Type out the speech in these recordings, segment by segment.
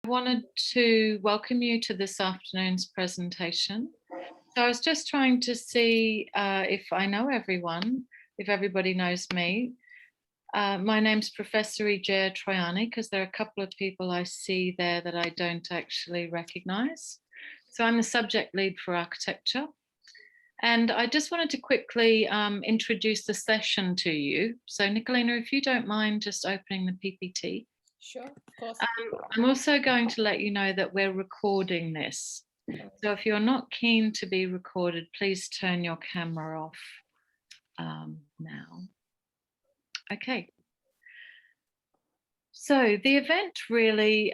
I wanted to welcome you to this afternoon's presentation. So I was just trying to see if I know everyone, if everybody knows me. My name's Professor Ejea Troiani, because there are a couple of people I see there that I don't actually recognise. So I'm the subject lead for architecture. And I just wanted to quickly introduce the session to you. So Nicolina, if you don't mind just opening the PPT. Sure, of course. I'm also going to let you know that we're recording this. So if you're not keen to be recorded, please turn your camera off now. Okay. So the event really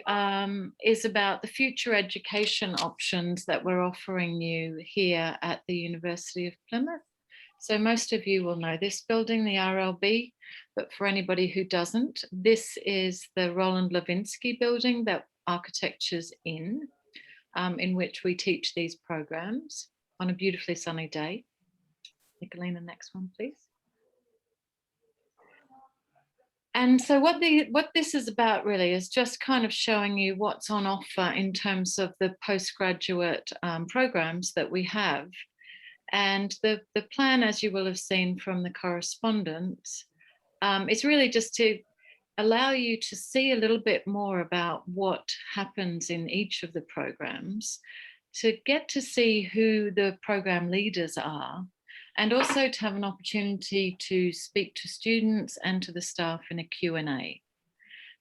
is about the future education options that we're offering you here at the University of Plymouth. So most of you will know this building, the RLB, but for anybody who doesn't, this is the Roland Levinsky building that architecture's in which we teach these programs on a beautifully sunny day. Nicolina, next one, please. And so what this is about really is just kind of showing you what's on offer in terms of the postgraduate programs that we have. And the plan, as you will have seen from the correspondence, is really just to allow you to see a little bit more about what happens in each of the programs, to get to see who the program leaders are, and also to have an opportunity to speak to students and to the staff in a Q&A.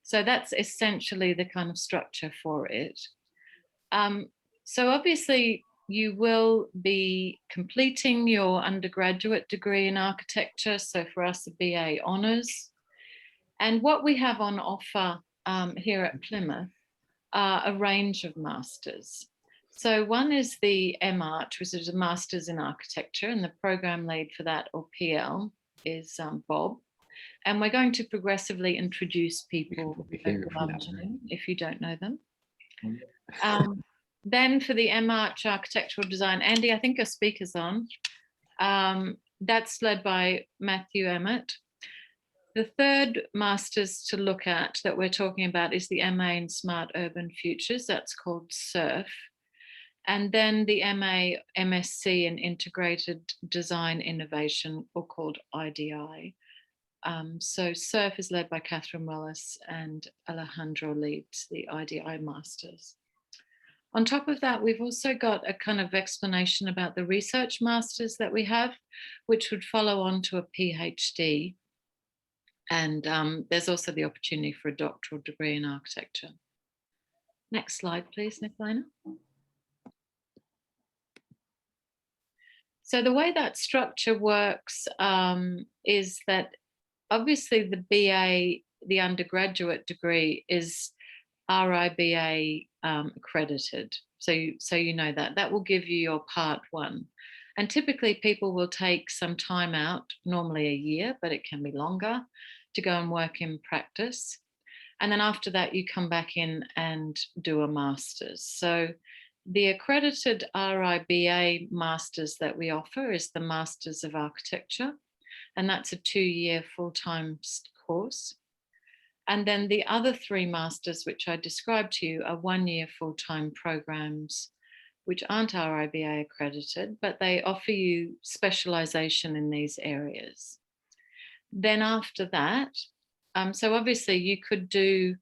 So that's essentially the kind of structure for it. So obviously, you will be completing your undergraduate degree in architecture. So for us, a BA honours. And what we have on offer here at Plymouth are a range of masters. So one is the MArch, which is a Masters in Architecture, and the program lead for that, or PL, is Bob. And we're going to progressively introduce people if you don't know them. Then for the MArch Architectural Design, Andy, I think your speaker's on. That's led by Matthew Emmett. The third Masters to look at that we're talking about is the MA in Smart Urban Futures. That's called SURF. And then the MA MSc in Integrated Design Innovation, or called IDI. So SURF is led by Catherine Willis, and Alejandro leads the IDI Masters. On top of that, we've also got a kind of explanation about the research masters that we have, which would follow on to a PhD. And there's also the opportunity for a doctoral degree in architecture. Next slide, please, Nicolina. So the way that structure works is that obviously the BA, the undergraduate degree, is RIBA accredited. So you know that will give you your part one. And typically people will take some time out, normally a year, but it can be longer, to go and work in practice. And then after that, you come back in and do a master's. So the accredited RIBA masters that we offer is the Masters of Architecture, and that's a 2-year full-time course. And then the other 3 masters, which I described to you, are 1-year full-time programs, which aren't RIBA accredited, but they offer you specialization in these areas. Then after that, so obviously you could do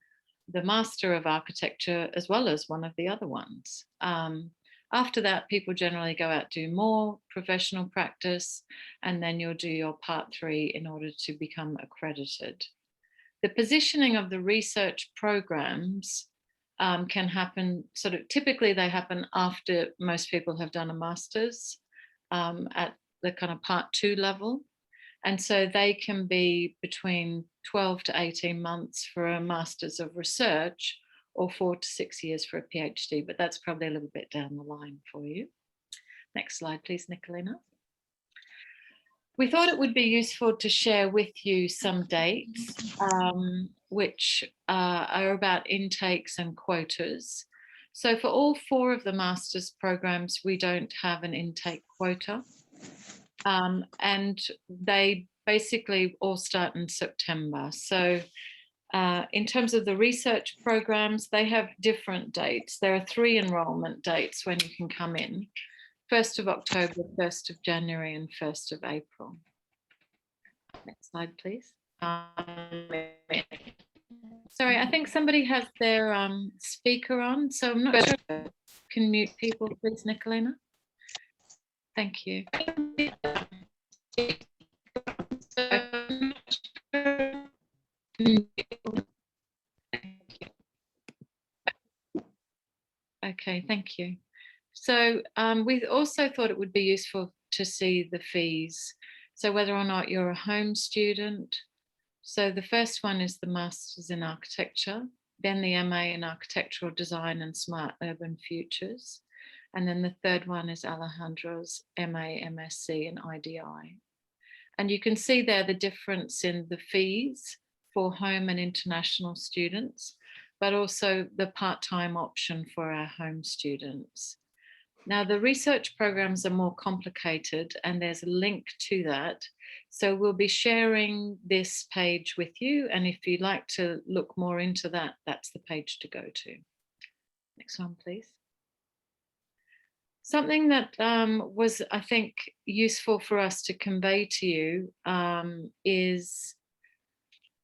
the Master of Architecture as well as one of the other ones. After that, people generally go out, do more professional practice, and then you'll do your part 3 in order to become accredited. The positioning of the research programs can happen sort of, typically they happen after most people have done a master's at the kind of part 2 level. And so they can be between 12 to 18 months for a master's of research, or 4 to 6 years for a PhD, but that's probably a little bit down the line for you. Next slide, please, Nicolina. We thought it would be useful to share with you some dates, which are about intakes and quotas. So for all 4 of the master's programs, we don't have an intake quota. And they basically all start in September. So In terms of the research programs, they have different dates. There are 3 enrolment dates when you can come in: 1st of October, 1st of January, and 1st of April. Next slide, please. Sorry, I think somebody has their speaker on, so I'm not sure if you can mute people, please, Nicolina. Thank you. Okay, thank you. So we also thought it would be useful to see the fees. So whether or not you're a home student. So the first one is the Masters in Architecture, then the MA in Architectural Design and Smart Urban Futures. And then the third one is Alejandro's MA, MSc in IDI. And you can see there the difference in the fees for home and international students, but also the part-time option for our home students. Now, the research programs are more complicated, and there's a link to that. So we'll be sharing this page with you. And if you'd like to look more into that, that's the page to go to. Next one, please. Something that was, I think, useful for us to convey to you is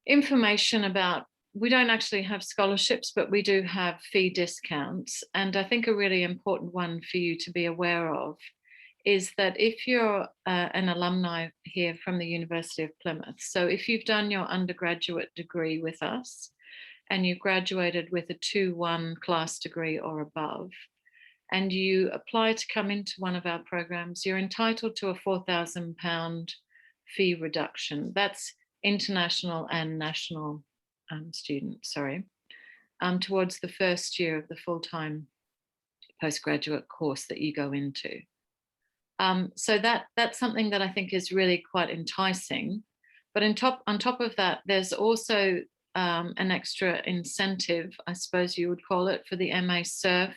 information about, we don't actually have scholarships, but we do have fee discounts. And I think a really important one for you to be aware of is that if you're an alumni here from the University of Plymouth, so if you've done your undergraduate degree with us and you graduated with a 2-1 class degree or above, and you apply to come into one of our programs, you're entitled to a £4,000 fee reduction. That's international and national students, towards the first year of the full-time postgraduate course that you go into. So that's something that I think is really quite enticing. But on top of that, there's also an extra incentive, I suppose you would call it, for the MA Surf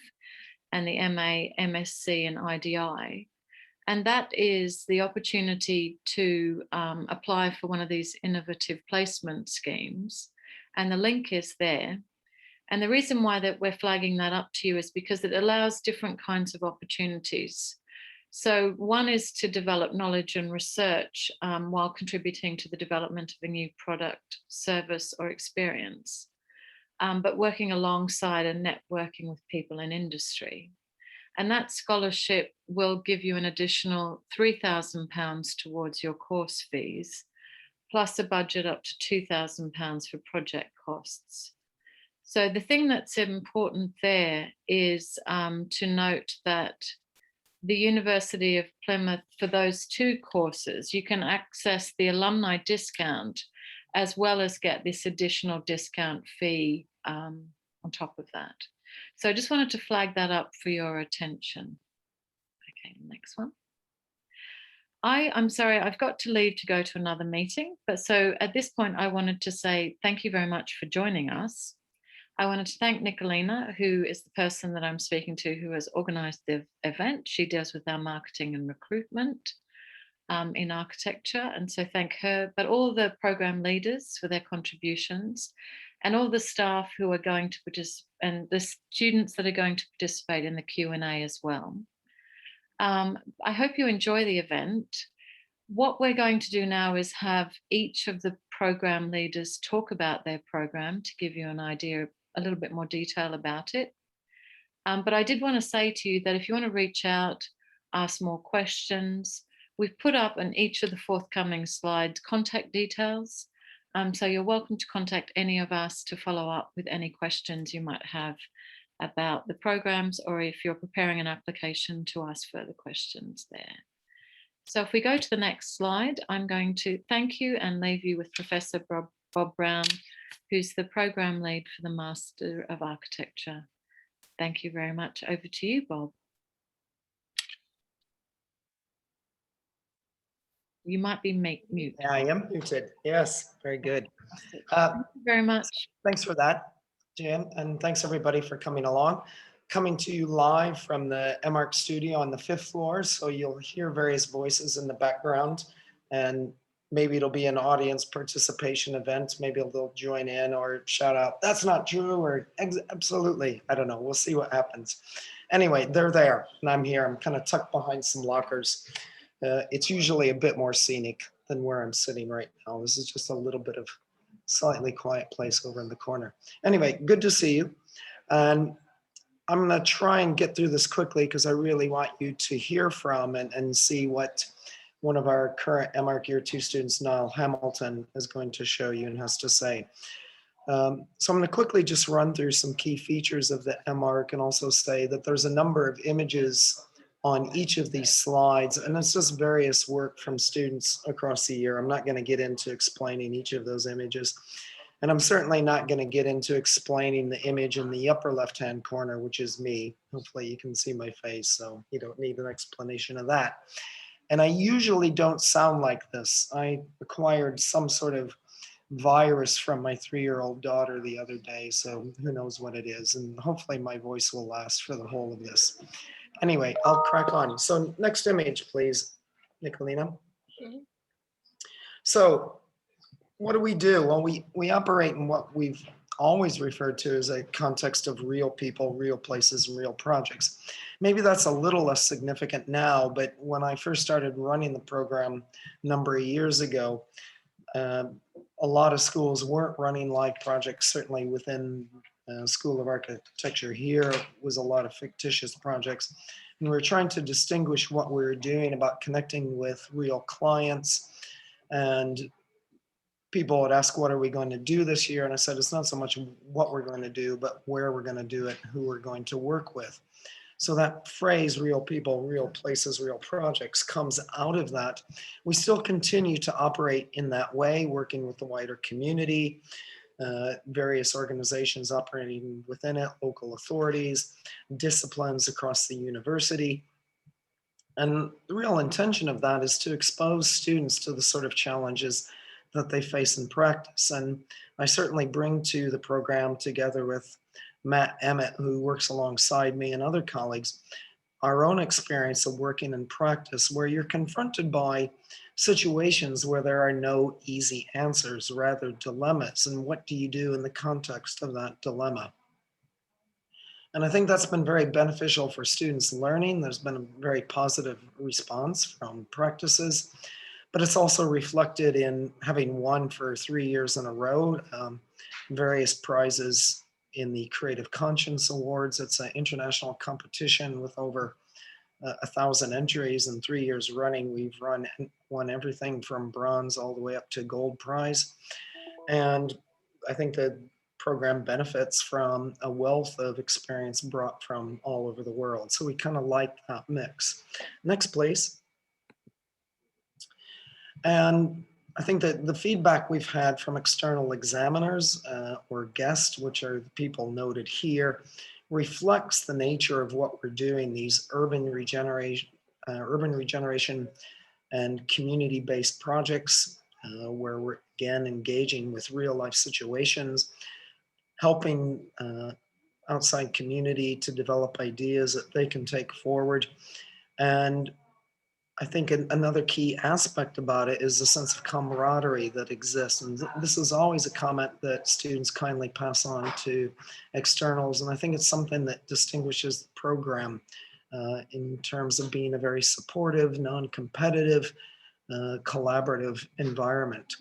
and the MA, MSc and IDI. And that is the opportunity to apply for one of these innovative placement schemes. And the link is there. And the reason why that we're flagging that up to you is because it allows different kinds of opportunities. So one is to develop knowledge and research while contributing to the development of a new product, service, or experience. But working alongside and networking with people in industry. And that scholarship will give you an additional £3,000 towards your course fees, plus a budget up to £2,000 for project costs. So the thing that's important there is to note that the University of Plymouth, for those 2 courses, you can access the alumni discount as well as get this additional discount fee on top of that. So I just wanted to flag that up for your attention. Okay, next one. I'm sorry, I've got to leave to go to another meeting. But so at this point, I wanted to say thank you very much for joining us. I wanted to thank Nicolina, who is the person that I'm speaking to who has organized the event. She deals with our marketing and recruitment in architecture. And so thank her, but all the program leaders for their contributions and all the staff who are going to participate and the students that are going to participate in the Q&A as well. I hope you enjoy the event. What we're going to do now is have each of the program leaders talk about their program to give you an idea, a little bit more detail about it. But I did want to say to you that if you want to reach out, ask more questions, we've put up on each of the forthcoming slides contact details. So you're welcome to contact any of us to follow up with any questions you might have about the programs, or if you're preparing an application, to ask further questions there. So if we go to the next slide, I'm going to thank you and leave you with Professor Bob Brown, who's the program lead for the Master of Architecture. Thank you very much. Over to you, Bob. You might be mute. Yeah, I am muted. Yes, very good. Thank you very much. Thanks for that, Jan, and thanks everybody for coming along. Coming to you live from the MArch studio on the 5th floor, so you'll hear various voices in the background, and maybe it'll be an audience participation event. Maybe they'll join in or shout out, "That's not true," or "Absolutely." I don't know. We'll see what happens. Anyway, they're there and I'm here. I'm kind of tucked behind some lockers. It's usually a bit more scenic than where I'm sitting right now. This is just a little bit of slightly quiet place over in the corner. Anyway, good to see you. And I'm going to try and get through this quickly because I really want you to hear from and see what one of our current MArch Year 2 students, Niall Hamilton, is going to show you and has to say. So I'm going to quickly just run through some key features of the MArch and also say that there's a number of images on each of these slides, and it's just various work from students across the year. I'm not going to get into explaining each of those images. And I'm certainly not going to get into explaining the image in the upper left-hand corner, which is me. Hopefully you can see my face, so you don't need an explanation of that. And I usually don't sound like this. I acquired some sort of virus from my 3-year-old daughter the other day, so who knows what it is. And hopefully my voice will last for the whole of this. Anyway, I'll crack on. So next image, please, Nicolina. So what do we do? Well, we operate in what we've always referred to as a context of real people, real places, and real projects. Maybe that's a little less significant now, but when I first started running the program a number of years ago, a lot of schools weren't running live projects. Certainly within School of Architecture here was a lot of fictitious projects. And we were trying to distinguish what we were doing about connecting with real clients. And people would ask, what are we going to do this year? And I said, it's not so much what we're going to do, but where we're going to do it, who we're going to work with. So that phrase, real people, real places, real projects, comes out of that. We still continue to operate in that way, working with the wider community, various organizations operating within it, local authorities, disciplines across the university. And the real intention of that is to expose students to the sort of challenges that they face in practice. And I certainly bring to the program, together with Matt Emmett, who works alongside me, and other colleagues, our own experience of working in practice, where you're confronted by situations where there are no easy answers, rather dilemmas. And what do you do in the context of that dilemma? And I think that's been very beneficial for students learning. There's been a very positive response from practices, but it's also reflected in having won for 3 years in a row, various prizes in the Creative Conscience Awards. It's an international competition with over 1,000 entries, and 3 years running, we've won everything from bronze all the way up to gold prize. And I think the program benefits from a wealth of experience brought from all over the world. So we kind of like that mix. Next, please. And I think that the feedback we've had from external examiners or guests, which are the people noted here, reflects the nature of what we're doing, these urban regeneration and community-based projects where we're again engaging with real life situations, helping outside community to develop ideas that they can take forward. And I think another key aspect about it is the sense of camaraderie that exists. And this is always a comment that students kindly pass on to externals. And I think it's something that distinguishes the program in terms of being a very supportive, non-competitive, collaborative environment.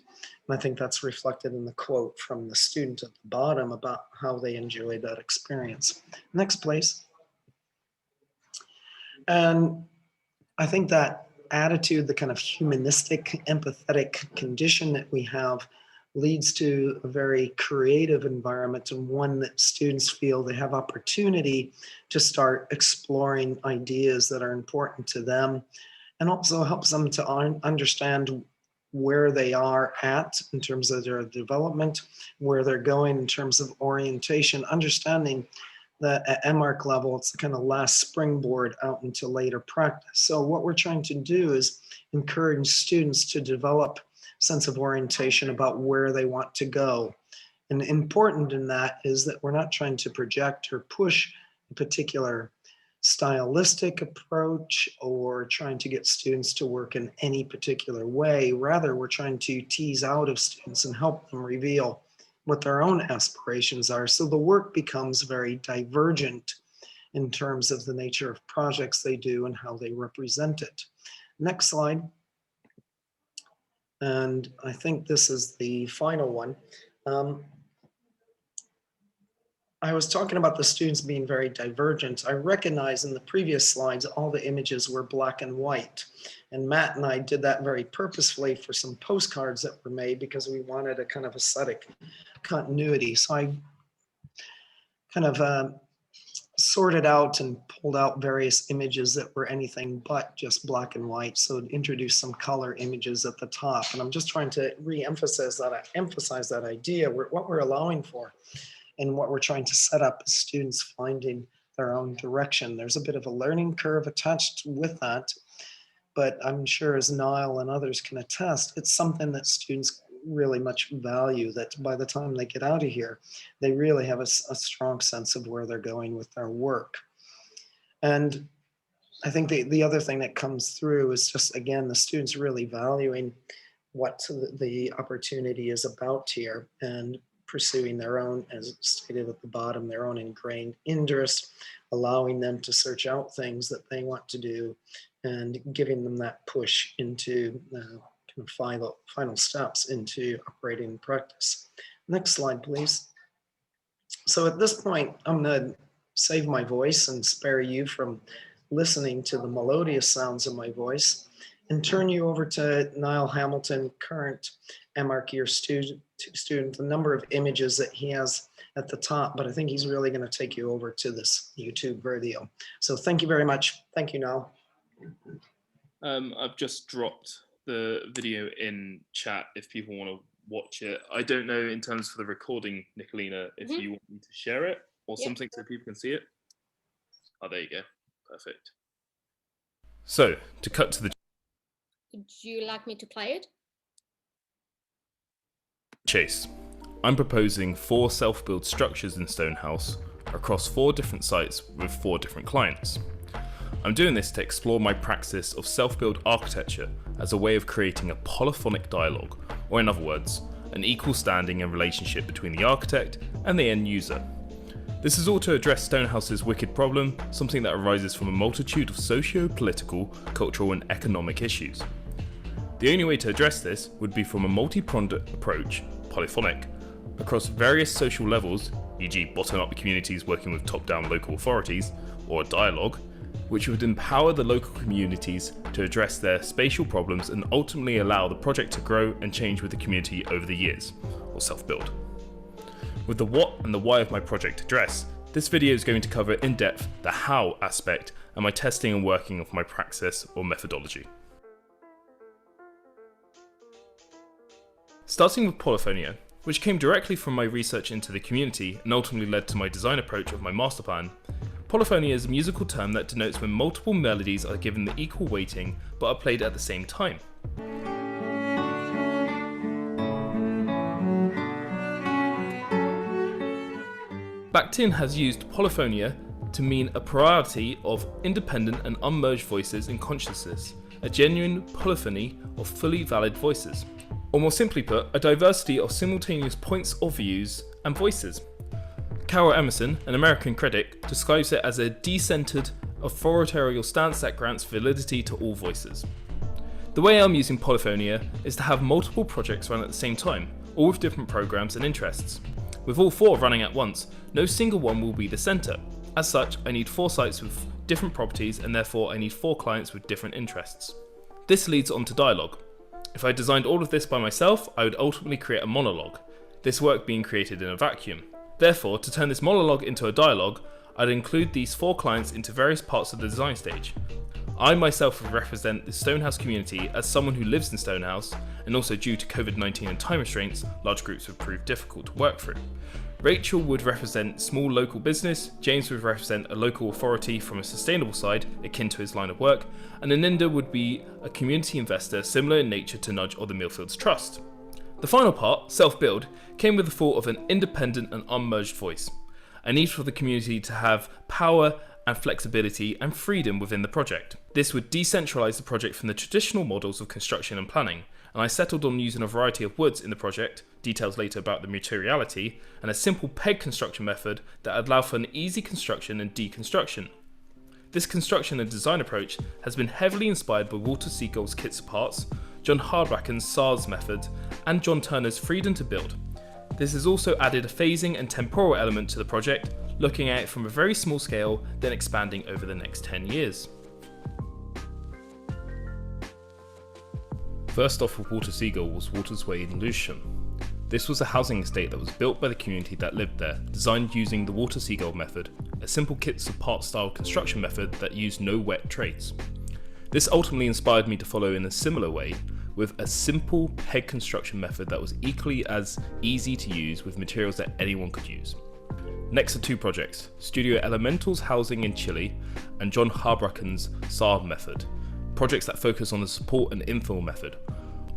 And I think that's reflected in the quote from the student at the bottom about how they enjoyed that experience. Next, please. And I think that attitude, the kind of humanistic, empathetic condition that we have, leads to a very creative environment, and one that students feel they have opportunity to start exploring ideas that are important to them, and also helps them to understand where they are at in terms of their development, where they're going in terms of orientation, understanding that at MArch level, it's the kind of last springboard out into later practice. So what we're trying to do is encourage students to develop a sense of orientation about where they want to go. And important in that is that we're not trying to project or push a particular stylistic approach or trying to get students to work in any particular way. Rather, we're trying to tease out of students and help them reveal what their own aspirations are. So the work becomes very divergent in terms of the nature of projects they do and how they represent it. Next slide. And I think this is the final one. I was talking about the students being very divergent. I recognize in the previous slides, all the images were black and white. And Matt and I did that very purposefully for some postcards that were made because we wanted a kind of aesthetic continuity. So I kind of sorted out and pulled out various images that were anything but just black and white. So it introduced some color images at the top. And I'm just trying to re-emphasize that idea, what we're allowing for. And what we're trying to set up is students finding their own direction. There's a bit of a learning curve attached with that, but I'm sure as Niall and others can attest, it's something that students really much value, that by the time they get out of here, they really have a strong sense of where they're going with their work. And I think the other thing that comes through is just, again, the students really valuing what the opportunity is about here and pursuing their own, as stated at the bottom, their own ingrained interest, allowing them to search out things that they want to do and giving them that push into kind of final steps into operating practice. Next slide, please. So at this point, I'm going to save my voice and spare you from listening to the melodious sounds of my voice and turn you over to Niall Hamilton, current MArch year student, the number of images that he has at the top, but I think he's really going to take you over to this YouTube video. So thank you very much. Thank you, Niall. I've just dropped the video in chat if people want to watch it. I don't know in terms for the recording, Nicolina, if you want me to share it or something so people can see it. Oh, there you go. Perfect. So, to cut to the Would you like me to play it? chase, I'm proposing 4 self-build structures in Stonehouse across 4 different sites with 4 different clients. I'm doing this to explore my practice of self-build architecture as a way of creating a polyphonic dialogue, or in other words, an equal standing and relationship between the architect and the end user. This is all to address Stonehouse's wicked problem, something that arises from a multitude of socio-political, cultural and economic issues. The only way to address this would be from a multi-pronged approach, polyphonic, across various social levels, e.g. bottom-up communities working with top-down local authorities, or a dialogue, which would empower the local communities to address their spatial problems and ultimately allow the project to grow and change with the community over the years, or self-build. With the what and the why of my project addressed, this video is going to cover in depth the how aspect and my testing and working of my praxis or methodology. Starting with Polyphonia, which came directly from my research into the community and ultimately led to my design approach of my master plan, Polyphonia is a musical term that denotes when multiple melodies are given the equal weighting but are played at the same time. Bakhtin has used polyphonia to mean a plurality of independent and unmerged voices in consciousness, a genuine polyphony of fully valid voices. Or more simply put, a diversity of simultaneous points of views and voices. Carol Emerson, an American critic, describes it as a decentered, authorial stance that grants validity to all voices. The way I'm using polyphonia is to have multiple projects run at the same time, all with different programs and interests. With all 4 running at once, no single one will be the center. As such, I need 4 sites with different properties and therefore I need 4 clients with different interests. This leads on to dialogue. If I designed all of this by myself, I would ultimately create a monologue, this work being created in a vacuum. Therefore, to turn this monologue into a dialogue, I'd include these 4 clients into various parts of the design stage. I myself would represent the Stonehouse community as someone who lives in Stonehouse, and also due to COVID-19 and time restraints, large groups would prove difficult to work through. Rachel would represent small local business, James would represent a local authority from a sustainable side, akin to his line of work, and Aninda would be a community investor similar in nature to Nudge or the Millfields Trust. The final part, self-build, came with the thought of an independent and unmerged voice. A need for the community to have power and flexibility and freedom within the project. This would decentralize the project from the traditional models of construction and planning, and I settled on using a variety of woods in the project, details later about the materiality, and a simple peg construction method that allowed for an easy construction and deconstruction. This construction and design approach has been heavily inspired by Walter Siegel's kits of parts, John Hardbracken's SARS method, and John Turner's freedom to build. This has also added a phasing and temporal element to the project, looking at it from a very small scale, then expanding over the next 10 years. First off with Walter Siegel was Walter's Way in Lewisham. This was a housing estate that was built by the community that lived there, designed using the Walter Siegel method, a simple kits of parts style construction method that used no wet trades. This ultimately inspired me to follow in a similar way, with a simple peg construction method that was equally as easy to use with materials that anyone could use. Next are two projects, Studio Elemental's housing in Chile and John Hardbracken's SAR method, projects that focus on the support and infill method.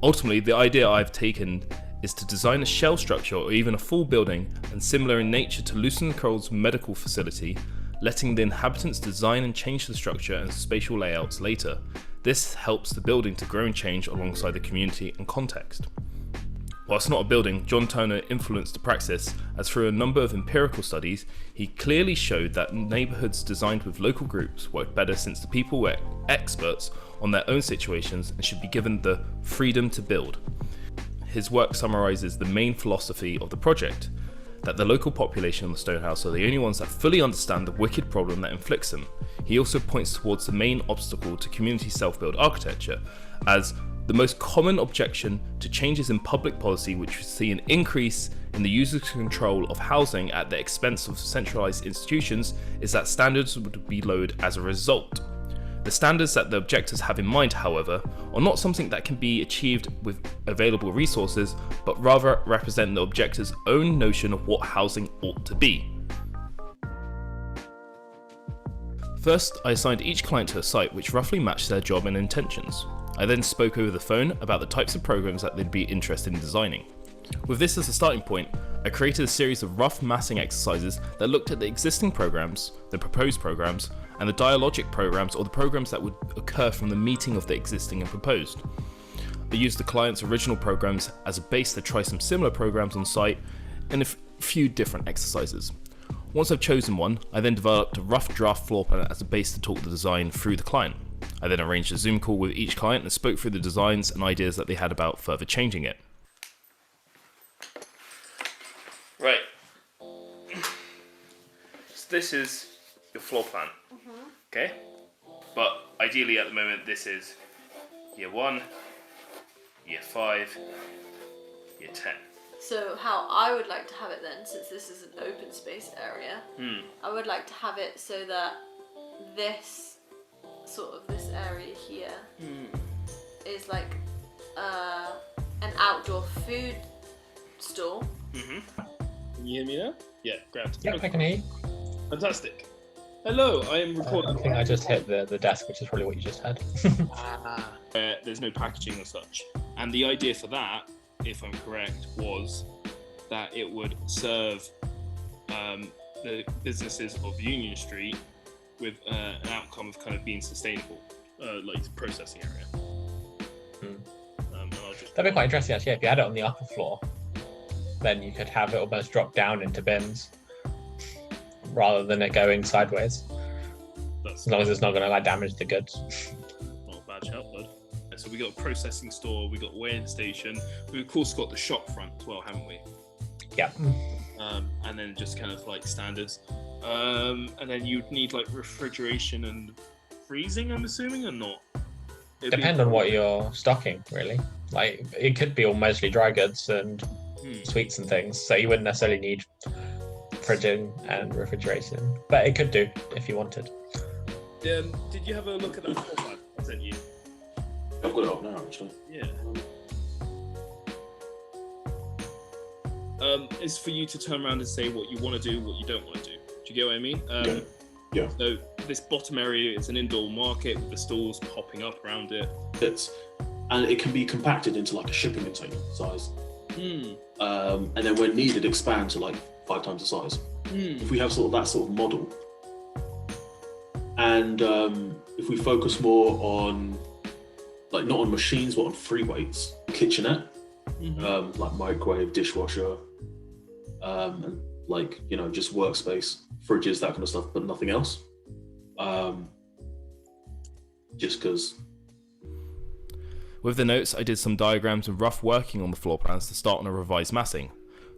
Ultimately, the idea I've taken is to design a shell structure or even a full building and similar in nature to Lewisham Carroll's medical facility, letting the inhabitants design and change the structure and spatial layouts later. This helps the building to grow and change alongside the community and context. Whilst not a building, John Turner influenced the practice, as through a number of empirical studies, he clearly showed that neighbourhoods designed with local groups work better since the people were experts on their own situations and should be given the freedom to build. His work summarises the main philosophy of the project, that the local population of the Stonehouse are the only ones that fully understand the wicked problem that inflicts them. He also points towards the main obstacle to community self-build architecture as the most common objection to changes in public policy, which would see an increase in the user's control of housing at the expense of centralised institutions, is that standards would be lowered as a result. The standards that the objectors have in mind, however, are not something that can be achieved with available resources, but rather represent the objector's own notion of what housing ought to be. First, I assigned each client to a site which roughly matched their job and intentions. I then spoke over the phone about the types of programs that they'd be interested in designing. With this as a starting point, I created a series of rough massing exercises that looked at the existing programs, the proposed programs, and the dialogic programs or the programs that would occur from the meeting of the existing and proposed. I used the client's original programs as a base to try some similar programs on site and a few different exercises. Once I've chosen one, I then developed a rough draft floor plan as a base to talk the design through the client. I then arranged a Zoom call with each client and spoke through the designs and ideas that they had about further changing it. Right. So this is your floor plan. Okay? But ideally at the moment this is year 1, year 5, year 10. So how I would like to have it then, since this is an open space area, I would like to have it so that this area here is like an outdoor food store. Can you hear me now? Yeah, grand. Yeah, I can hear you. Fantastic. Hello, I am recording. I think I just hit the desk, which is probably what you just had. There's no packaging as such. And the idea for that, if I'm correct, was that it would serve the businesses of Union Street with an outcome of kind of being sustainable, like processing area. That'd be quite interesting actually. If you had it on the upper floor, then you could have it almost drop down into bins rather than it going sideways. As long as it's not going to like damage the goods. Not a bad shout, bud. So we got a processing store, we got a weighing station, we've of course got the shop front as well, haven't we? Yeah. And then just kind of like standards. And then you'd need like refrigeration and freezing, I'm assuming, or not? Depend on what you're stocking, really. Like it could be all mostly dry goods and sweets and things, so you wouldn't necessarily need fridging and refrigeration, but it could do if you wanted. Did you have a look at that floor plan I sent you? I've got it up now, actually. Yeah. It's for you to turn around and say what you want to do, what you don't want to do. Do you get what I mean? Yeah. So this bottom area is an indoor market with the stalls popping up around it. And it can be compacted into like a shipping container size. And then when needed, expand to like 5 times the size. If we have that sort of model, And if we focus more on, like, not on machines, but on free weights, kitchenette, like microwave, dishwasher, and like, you know, just workspace, fridges, that kind of stuff, but nothing else. Just because. With the notes, I did some diagrams and rough working on the floor plans to start on a revised massing.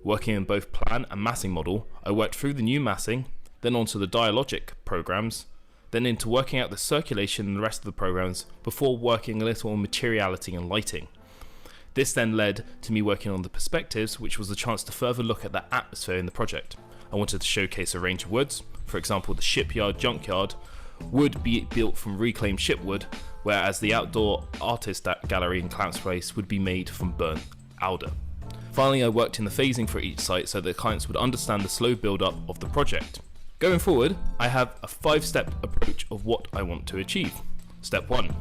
Working in both plan and massing model, I worked through the new massing, then onto the dialogic programs, then into working out the circulation and the rest of the programs before working a little on materiality and lighting. This then led to me working on the perspectives, which was a chance to further look at the atmosphere in the project. I wanted to showcase a range of woods. For example, the shipyard junkyard would be built from reclaimed shipwood, whereas the outdoor artist gallery in Clamps Place would be made from burnt alder. Finally, I worked in the phasing for each site so that clients would understand the slow build-up of the project. Going forward, I have a 5-step approach of what I want to achieve. Step 1.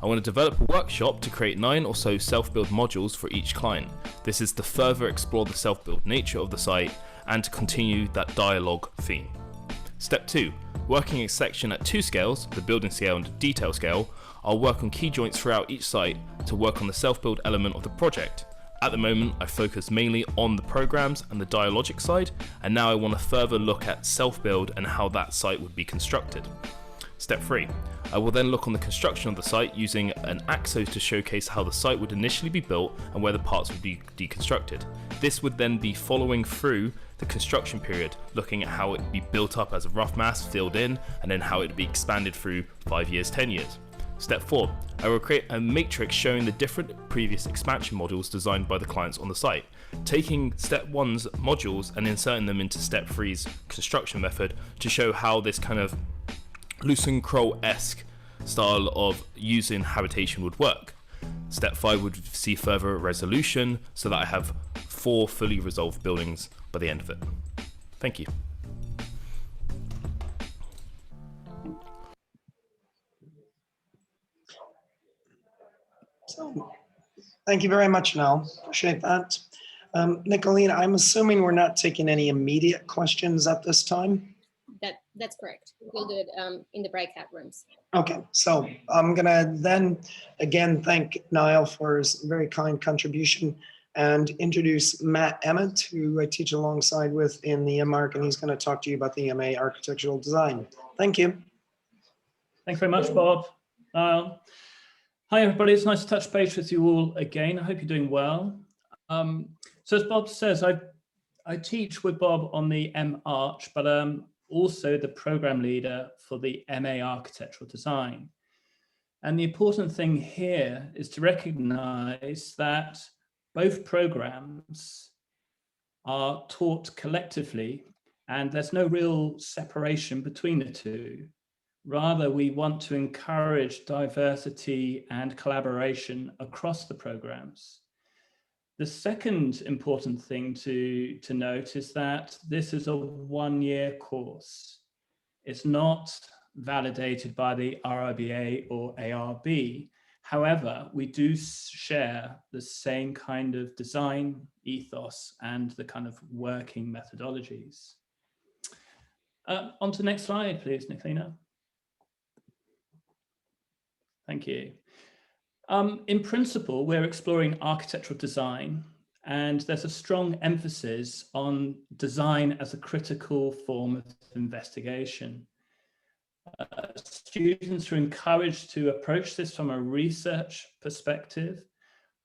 I want to develop a workshop to create 9 or so self-build modules for each client. This is to further explore the self-build nature of the site and to continue that dialogue theme. Step 2. Working a section at 2 scales, the building scale and the detail scale, I'll work on key joints throughout each site to work on the self-build element of the project. At the moment, I focus mainly on the programs and the dialogic side, and now I want to further look at self-build and how that site would be constructed. Step 3. I will then look on the construction of the site using an AXO to showcase how the site would initially be built and where the parts would be deconstructed. This would then be following through the construction period, looking at how it would be built up as a rough mass, filled in, and then how it would be expanded through 5 years, 10 years. Step 4. I will create a matrix showing the different previous expansion modules designed by the clients on the site, taking Step 1's modules and inserting them into Step 3's construction method to show how this kind of Lucian-Kroll-esque style of using habitation would work. Step 5 would see further resolution so that I have 4 fully resolved buildings by the end of it. Thank you. So, thank you very much, Nell. Appreciate that. Nicolene, I'm assuming we're not taking any immediate questions at this time. That's correct. We'll do it in the breakout rooms. Okay, so I'm gonna then again thank Niall for his very kind contribution and introduce Matt Emmett, who I teach alongside with in the MArch, and he's going to talk to you about the MA Architectural Design. Thank you. Thanks very much, Bob. Hi, everybody. It's nice to touch base with you all again. I hope you're doing well. So as Bob says, I teach with Bob on the MArch, but also the program leader for the MA Architectural Design. And the important thing here is to recognize that both programs are taught collectively, and there's no real separation between the two. Rather, we want to encourage diversity and collaboration across the programs. The second important thing to note is that this is a one-year course. It's not validated by the RIBA or ARB. However, we do share the same kind of design ethos and the kind of working methodologies. On to the next slide, please, Nicolina. Thank you. In principle, we're exploring architectural design, and there's a strong emphasis on design as a critical form of investigation. Students are encouraged to approach this from a research perspective,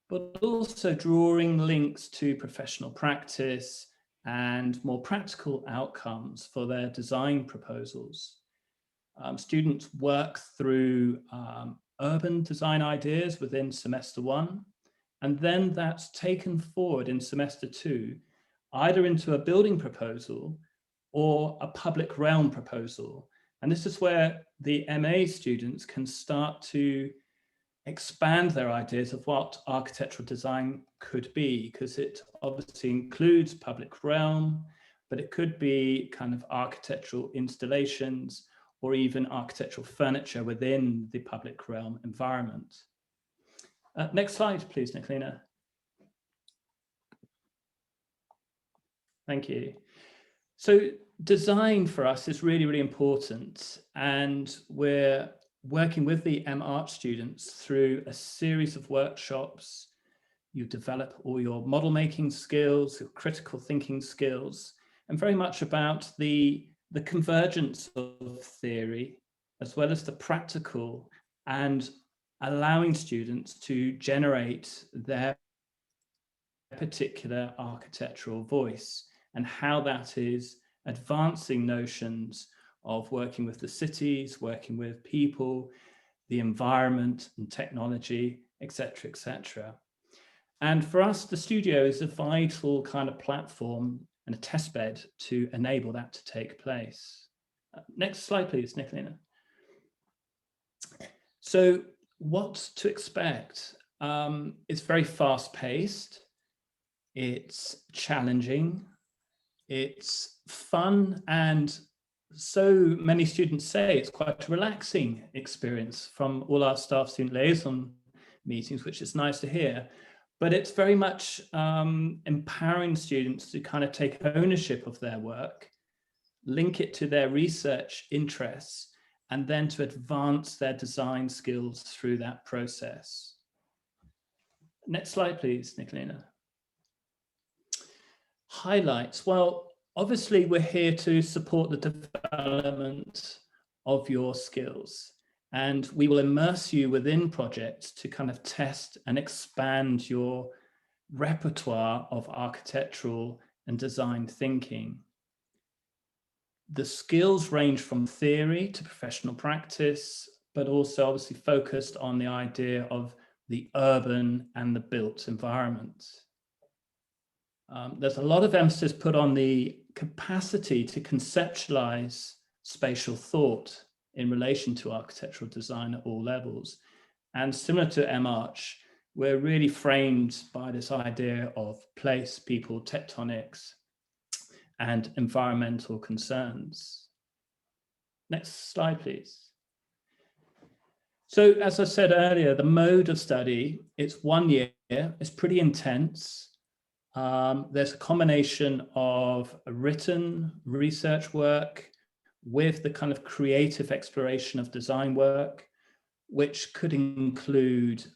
but also drawing links to professional practice and more practical outcomes for their design proposals. Students work through urban design ideas within semester 1, and then that's taken forward in semester 2, either into a building proposal or a public realm proposal. And this is where the MA students can start to expand their ideas of what architectural design could be, because it obviously includes public realm, but it could be kind of architectural installations or even architectural furniture within the public realm environment. Next slide, please, Nicolina. Thank you. So design for us is really, really important. And we're working with the M-Arch students through a series of workshops. You develop all your model making skills, your critical thinking skills, and very much about the convergence of theory, as well as the practical, and allowing students to generate their particular architectural voice, and how that is advancing notions of working with the cities, working with people, the environment and technology, etc., etc. And for us, the studio is a vital kind of platform and a test bed to enable that to take place. Next slide, please, Nicolina. So what to expect? It's very fast-paced. It's challenging. It's fun, and so many students say it's quite a relaxing experience from all our staff student liaison meetings, which is nice to hear. But it's very much empowering students to kind of take ownership of their work, link it to their research interests, and then to advance their design skills through that process. Next slide, please, Nicolina. Highlights. Well, obviously we're here to support the development of your skills, and we will immerse you within projects to kind of test and expand your repertoire of architectural and design thinking. The skills range from theory to professional practice, but also obviously focused on the idea of the urban and the built environment. There's a lot of emphasis put on the capacity to conceptualize spatial thought in relation to architectural design at all levels. And similar to M-Arch, we're really framed by this idea of place, people, tectonics, and environmental concerns. Next slide, please. So as I said earlier, the mode of study, it's 1 year, it's pretty intense. There's a combination of written research work with the kind of creative exploration of design work, which could include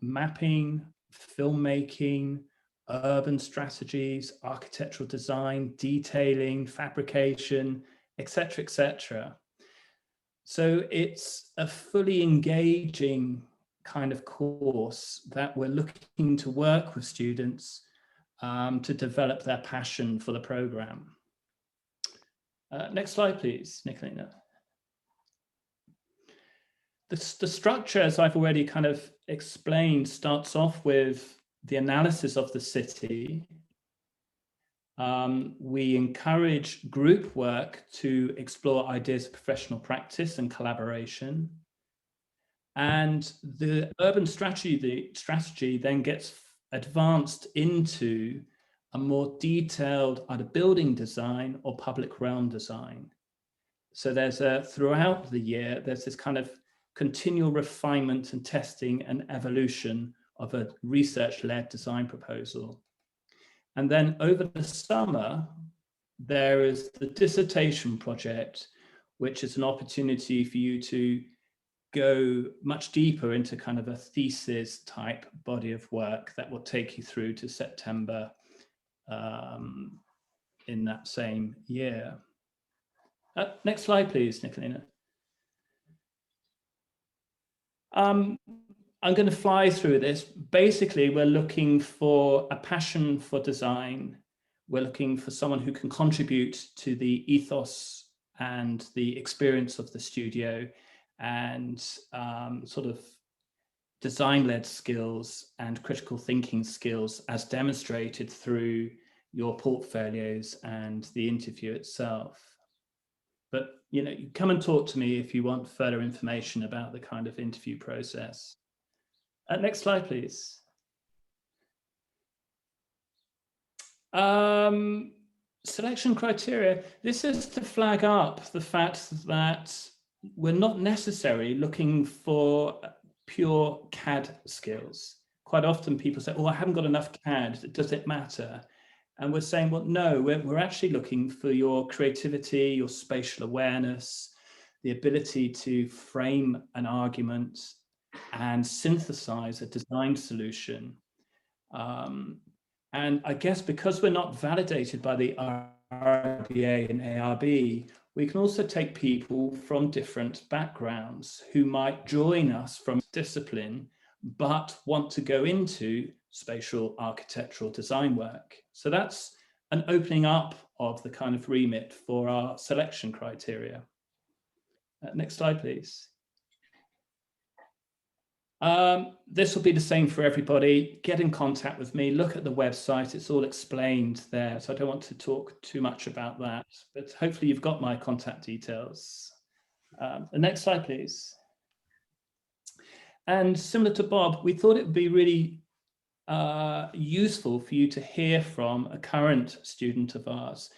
mapping, filmmaking, urban strategies, architectural design, detailing, fabrication, etc., etc. So it's a fully engaging kind of course that we're looking to work with students to develop their passion for the program. Next slide, please, Nicolina. The structure, as I've already kind of explained, starts off with the analysis of the city. We encourage group work to explore ideas of professional practice and collaboration. And the urban strategy then gets advanced into a more detailed either building design or public realm design. So there's throughout the year, there's this kind of continual refinement and testing and evolution of a research-led design proposal. And then over the summer, there is the dissertation project, which is an opportunity for you to go much deeper into kind of a thesis type body of work that will take you through to September in that same year. Next slide, please, Nicolina. I'm going to fly through this. Basically, we're looking for a passion for design. We're looking for someone who can contribute to the ethos and the experience of the studio, and sort of design-led skills and critical thinking skills as demonstrated through your portfolios and the interview itself. But you come and talk to me if you want further information about the kind of interview process. Next slide, please. Selection criteria. This is to flag up the fact that we're not necessarily looking for pure CAD skills. Quite often people say, oh, I haven't got enough CAD, does it matter? And we're saying, well, no, we're actually looking for your creativity, your spatial awareness, the ability to frame an argument and synthesize a design solution. And I guess because we're not validated by the RBA and ARB, we can also take people from different backgrounds who might join us from discipline, but want to go into spatial architectural design work. So that's an opening up of the kind of remit for our selection criteria. Next slide, please. This will be the same for everybody. Get in contact with me, look at the website, it's all explained there. So I don't want to talk too much about that, but hopefully you've got my contact details. The next slide, please. And similar to Bob, we thought it would be really useful for you to hear from a current student of ours,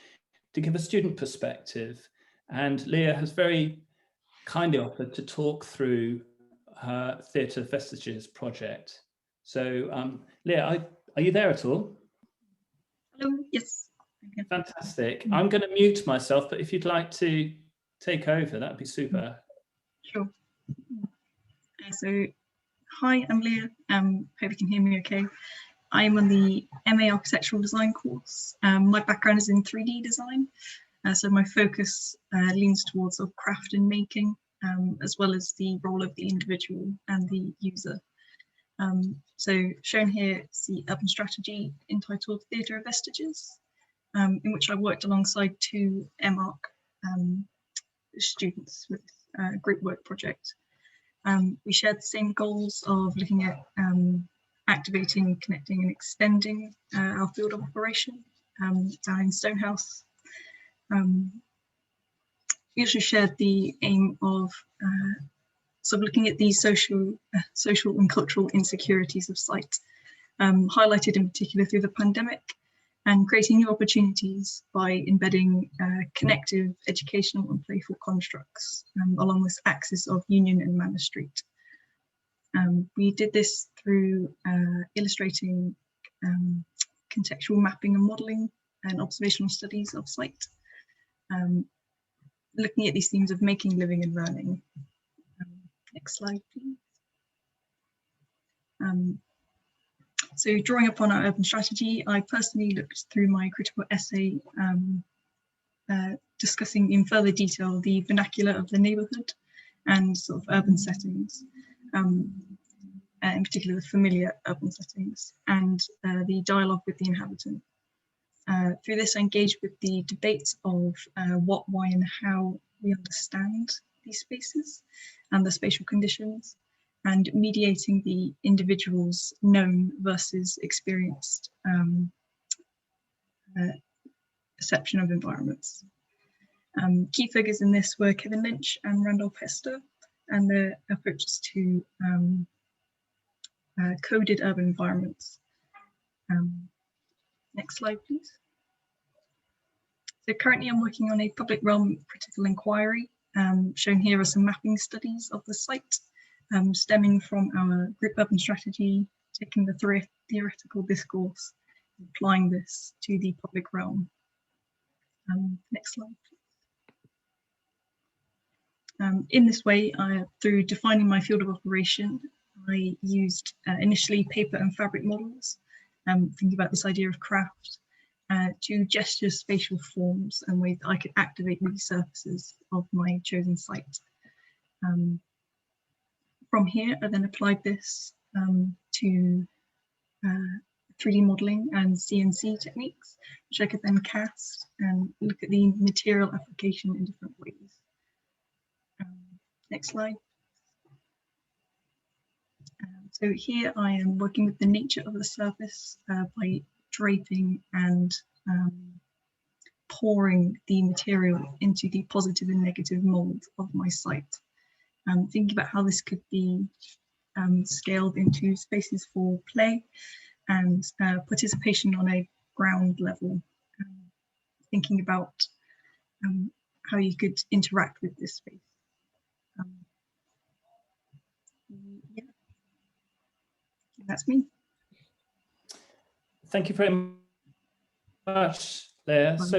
to give a student perspective. And Leah has very kindly offered to talk through her Theatre Vestiges project. So Leah, are you there at all? Hello, yes. Fantastic. I'm going to mute myself, but if you'd like to take over, that'd be super. Sure. So, hi, I'm Leah. Hope you can hear me okay. I'm on the MA Architectural Design course. My background is in 3D design, so my focus leans towards sort of craft and making, as well as the role of the individual and the user. So shown here is the urban strategy entitled Theatre of Vestiges, in which I worked alongside two MArch students with a group work project. We shared the same goals of looking at activating, connecting and extending our field of operation down in Stonehouse. We also shared the aim of sort of looking at these social and cultural insecurities of site, highlighted in particular through the pandemic, and creating new opportunities by embedding connective, educational and playful constructs along this axis of Union and Manor Street. We did this through illustrating contextual mapping and modelling and observational studies of site, looking at these themes of making, living and learning. Next slide, please. So drawing upon our urban strategy, I personally looked through my critical essay discussing in further detail the vernacular of the neighbourhood and sort of urban settings, in particular the familiar urban settings, and the dialogue with the inhabitant. Through this, I engaged with the debate of what, why and how we understand these spaces and the spatial conditions, and mediating the individual's known versus experienced perception of environments. Key figures in this were Kevin Lynch and Randolph Hester, and their approaches to coded urban environments. Next slide, please. So currently I'm working on a public realm critical inquiry. Shown here are some mapping studies of the site, stemming from our group urban strategy, taking the theoretical discourse, applying this to the public realm. Next slide, please. In this way, through defining my field of operation, I used initially paper and fabric models, thinking about this idea of craft, to gesture spatial forms and ways that I could activate these surfaces of my chosen site. From here, I then applied this to 3D modeling and CNC techniques, which I could then cast and look at the material application in different ways. Next slide. So here I am working with the nature of the surface by draping and pouring the material into the positive and negative mold of my site. Thinking about how this could be scaled into spaces for play and participation on a ground level. Thinking about how you could interact with this space. Yeah, that's me. Thank you very much, Leah. So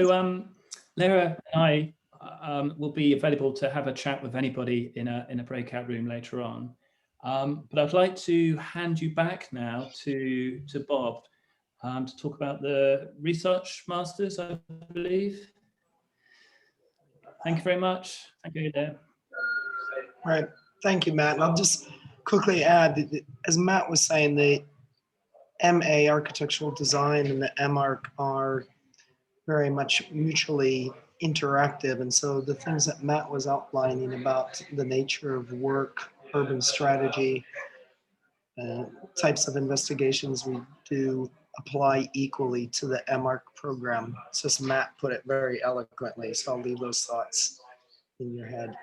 Leah and I will be available to have a chat with anybody in a breakout room later on. But I'd like to hand you back now to Bob to talk about the research masters, I believe. Thank you very much. Thank you, Leah. Right. Thank you, Matt. And I'll just quickly add, that, as Matt was saying, the MA Architectural Design and the MArch are very much mutually interactive. And so the things that Matt was outlining about the nature of work, urban strategy, types of investigations we do apply equally to the MArch program. It's just Matt put it very eloquently, so I'll leave those thoughts in your head.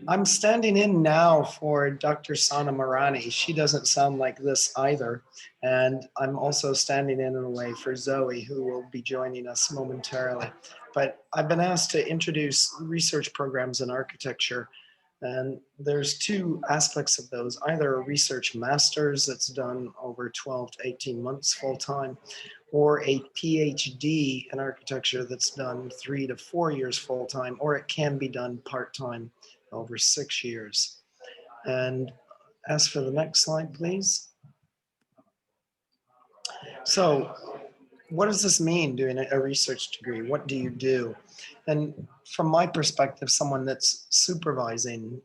I'm standing in now for Dr. Sana Marani. She doesn't sound like this either. And I'm also standing in a way for Zoe, who will be joining us momentarily. But I've been asked to introduce research programs in architecture. And there's two aspects of those, either a research master's that's done over 12 to 18 months full-time, or a PhD in architecture that's done 3 to 4 years full-time, or it can be done part-time over 6 years. And as for the next slide, please. So what does this mean, doing a research degree? What do you do? And from my perspective, someone that's supervising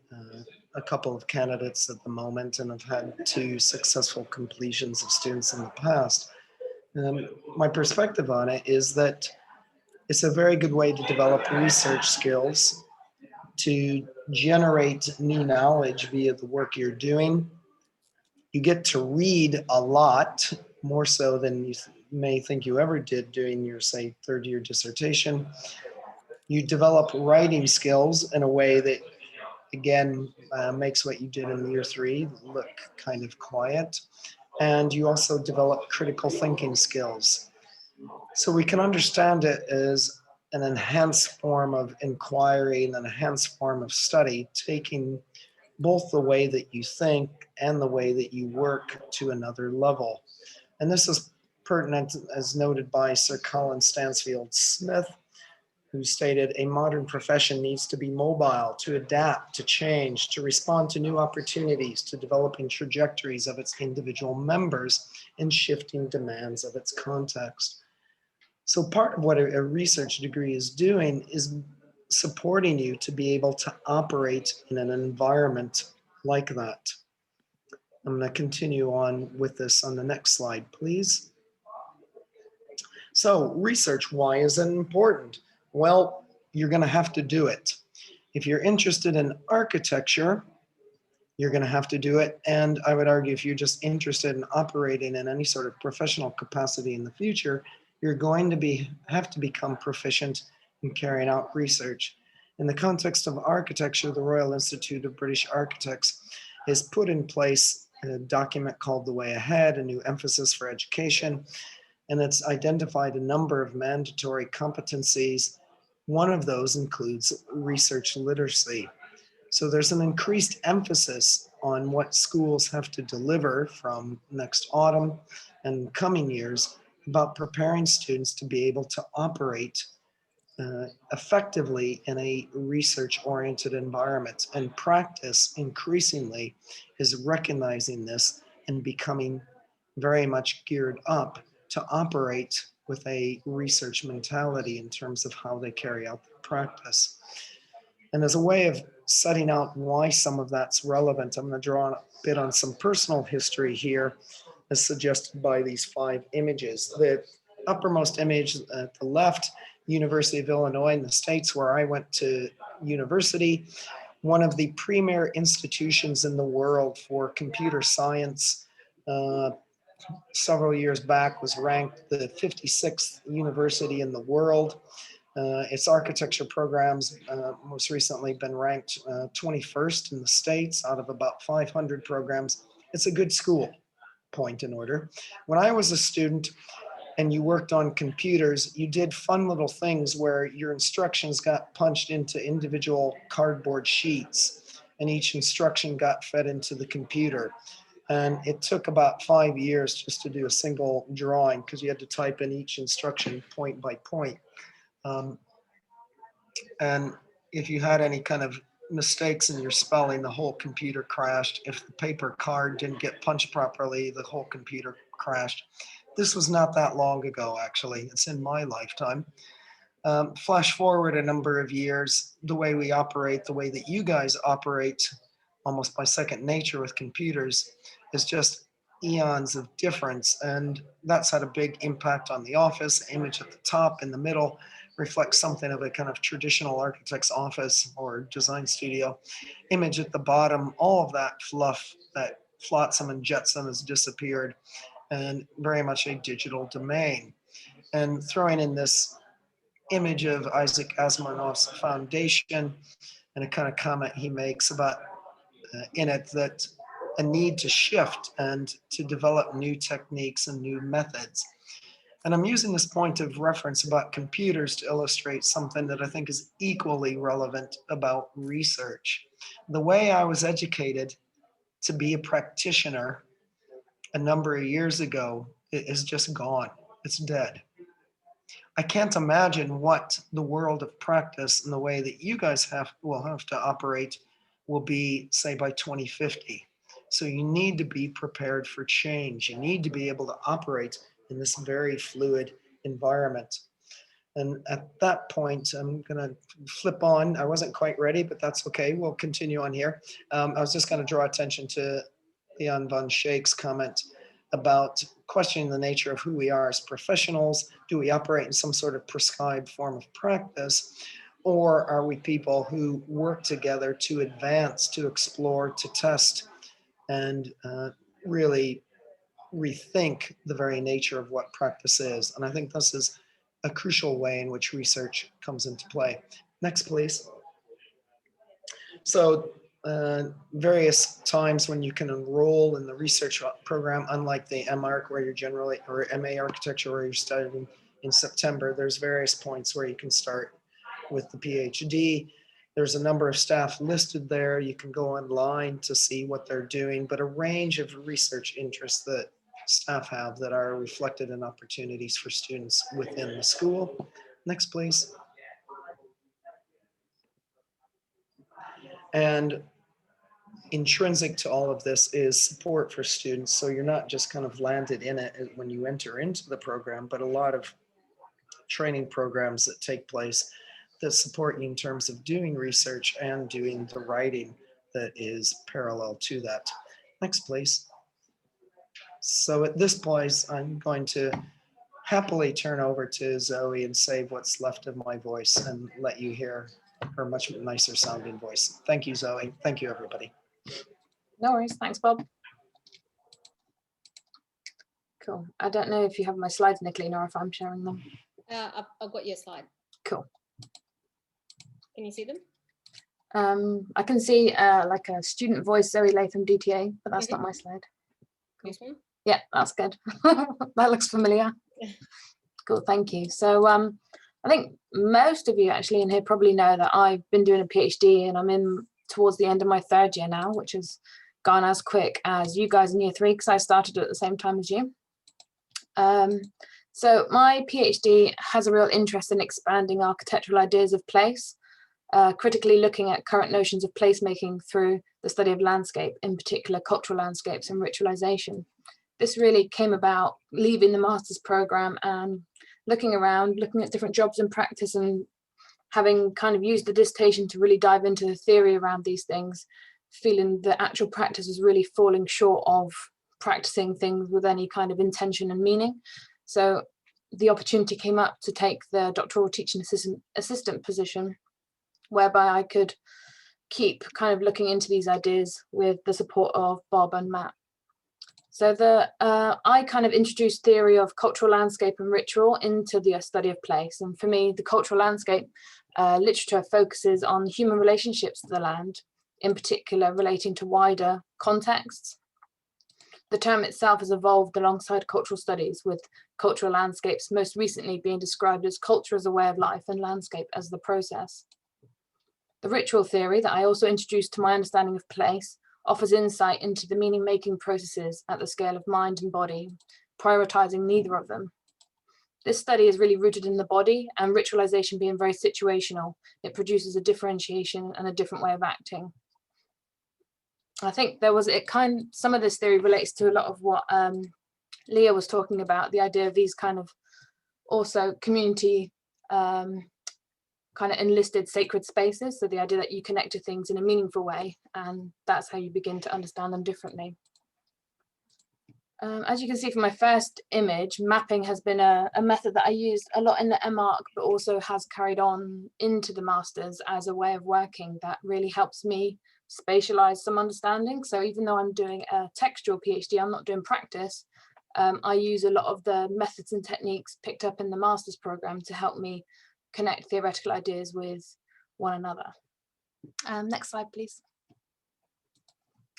a couple of candidates at the moment, and I've had 2 successful completions of students in the past, my perspective on it is that it's a very good way to develop research skills, to generate new knowledge via the work you're doing. You get to read a lot, more so than you may think you ever did doing your, say, 3rd-year dissertation. You develop writing skills in a way that, again, makes what you did in year 3 look kind of quiet. And you also develop critical thinking skills. So we can understand it as an enhanced form of inquiry and an enhanced form of study, taking both the way that you think and the way that you work to another level. And this is pertinent, as noted by Sir Colin Stansfield Smith, who stated, a modern profession needs to be mobile, to adapt, to change, to respond to new opportunities, to developing trajectories of its individual members and shifting demands of its context. So part of what a research degree is doing is supporting you to be able to operate in an environment like that. I'm going to continue on with this on the next slide, please. So research, why is it important? Well, you're going to have to do it. If you're interested in architecture, you're going to have to do it. And I would argue if you're just interested in operating in any sort of professional capacity in the future, you're going to have to become proficient in carrying out research. In the context of architecture, the Royal Institute of British Architects has put in place a document called The Way Ahead, a new emphasis for education, and it's identified a number of mandatory competencies. One of those includes research literacy. So there's an increased emphasis on what schools have to deliver from next autumn and coming years about preparing students to be able to operate effectively in a research-oriented environment. And practice increasingly is recognizing this and becoming very much geared up to operate with a research mentality in terms of how they carry out their practice. And as a way of setting out why some of that's relevant, I'm going to draw a bit on some personal history here, as suggested by these 5 images. The uppermost image at the left, University of Illinois in the States, where I went to university, one of the premier institutions in the world for computer science. Several years back was ranked the 56th university in the world. Its architecture programs most recently been ranked 21st in the States out of about 500 programs. It's a good school, point in order. When I was a student and you worked on computers, you did fun little things where your instructions got punched into individual cardboard sheets and each instruction got fed into the computer. And it took about 5 years just to do a single drawing because you had to type in each instruction point by point. And if you had any kind of mistakes in your spelling, the whole computer crashed. If the paper card didn't get punched properly, the whole computer crashed. This was not that long ago, actually. It's in my lifetime. Flash forward a number of years, the way we operate, the way that you guys operate, almost by second nature with computers, is just eons of difference. And that's had a big impact on the office. The image at the top in the middle reflects something of a kind of traditional architect's office or design studio. Image at the bottom, all of that fluff, that flotsam and jetsam has disappeared, and very much a digital domain. And throwing in this image of Isaac Asimov's foundation and a kind of comment he makes about in it that a need to shift and to develop new techniques and new methods. And I'm using this point of reference about computers to illustrate something that I think is equally relevant about research. The way I was educated to be a practitioner a number of years ago is just gone. It's dead. I can't imagine what the world of practice and the way that you guys will have to operate will be, say, by 2050. So you need to be prepared for change. You need to be able to operate in this very fluid environment. And at that point, I'm going to flip on. I wasn't quite ready, but that's okay. We'll continue on here. I was just going to draw attention to Leon von Schake's comment about questioning the nature of who we are as professionals. Do we operate in some sort of prescribed form of practice? Or are we people who work together to advance, to explore, to test, and really rethink the very nature of what practice is? And I think this is a crucial way in which research comes into play. Next, please. So various times when you can enroll in the research program, unlike the MArch where you're generally, or MA Architecture where you're studying in September, there's various points where you can start with the PhD. There's a number of staff listed there. You can go online to see what they're doing, but a range of research interests that staff have that are reflected in opportunities for students within the school. Next, please. And intrinsic to all of this is support for students. So you're not just kind of landed in it when you enter into the program, but a lot of training programs that take place that support you in terms of doing research and doing the writing that is parallel to that. Next, please. So at this point, I'm going to happily turn over to Zoe and save what's left of my voice and let you hear her much nicer sounding voice. Thank you, Zoe. Thank you, everybody. No worries. Thanks, Bob. Cool. I don't know if you have my slides, Nicolene, or if I'm sharing them. I've got your slide. Cool. Can you see them? I can see like a student voice, Zoe Latham, DTA, but that's not my slide. Cool. This one? Yeah, that's good. That looks familiar. Cool, thank you. So I think most of you actually in here probably know that I've been doing a PhD and I'm in towards the end of my third year now, which has gone as quick as you guys in year 3 because I started at the same time as you. So my PhD has a real interest in expanding architectural ideas of place, critically looking at current notions of placemaking through the study of landscape, in particular cultural landscapes and ritualization. This really came about leaving the master's program and looking around, looking at different jobs in practice and having kind of used the dissertation to really dive into the theory around these things, feeling the actual practice was really falling short of practicing things with any kind of intention and meaning. So the opportunity came up to take the doctoral teaching assistant position, whereby I could keep kind of looking into these ideas with the support of Bob and Matt. So I kind of introduced theory of cultural landscape and ritual into the study of place. And for me, the cultural landscape literature focuses on human relationships to the land, in particular relating to wider contexts. The term itself has evolved alongside cultural studies, with cultural landscapes most recently being described as culture as a way of life and landscape as the process. The ritual theory that I also introduced to my understanding of place offers insight into the meaning-making processes at the scale of mind and body, prioritizing neither of them. This study is really rooted in the body, and ritualization being very situational, it produces a differentiation and a different way of acting. I think some of this theory relates to a lot of what Leah was talking about, the idea of these kind of also community kind of enlisted sacred spaces. So the idea that you connect to things in a meaningful way, and that's how you begin to understand them differently. As you can see from my first image, mapping has been a method that I used a lot in the MArch, but also has carried on into the Masters as a way of working that really helps me spatialize some understanding. So even though I'm doing a textual PhD, I'm not doing practice. I use a lot of the methods and techniques picked up in the Masters program to help me connect theoretical ideas with one another. Next slide, please.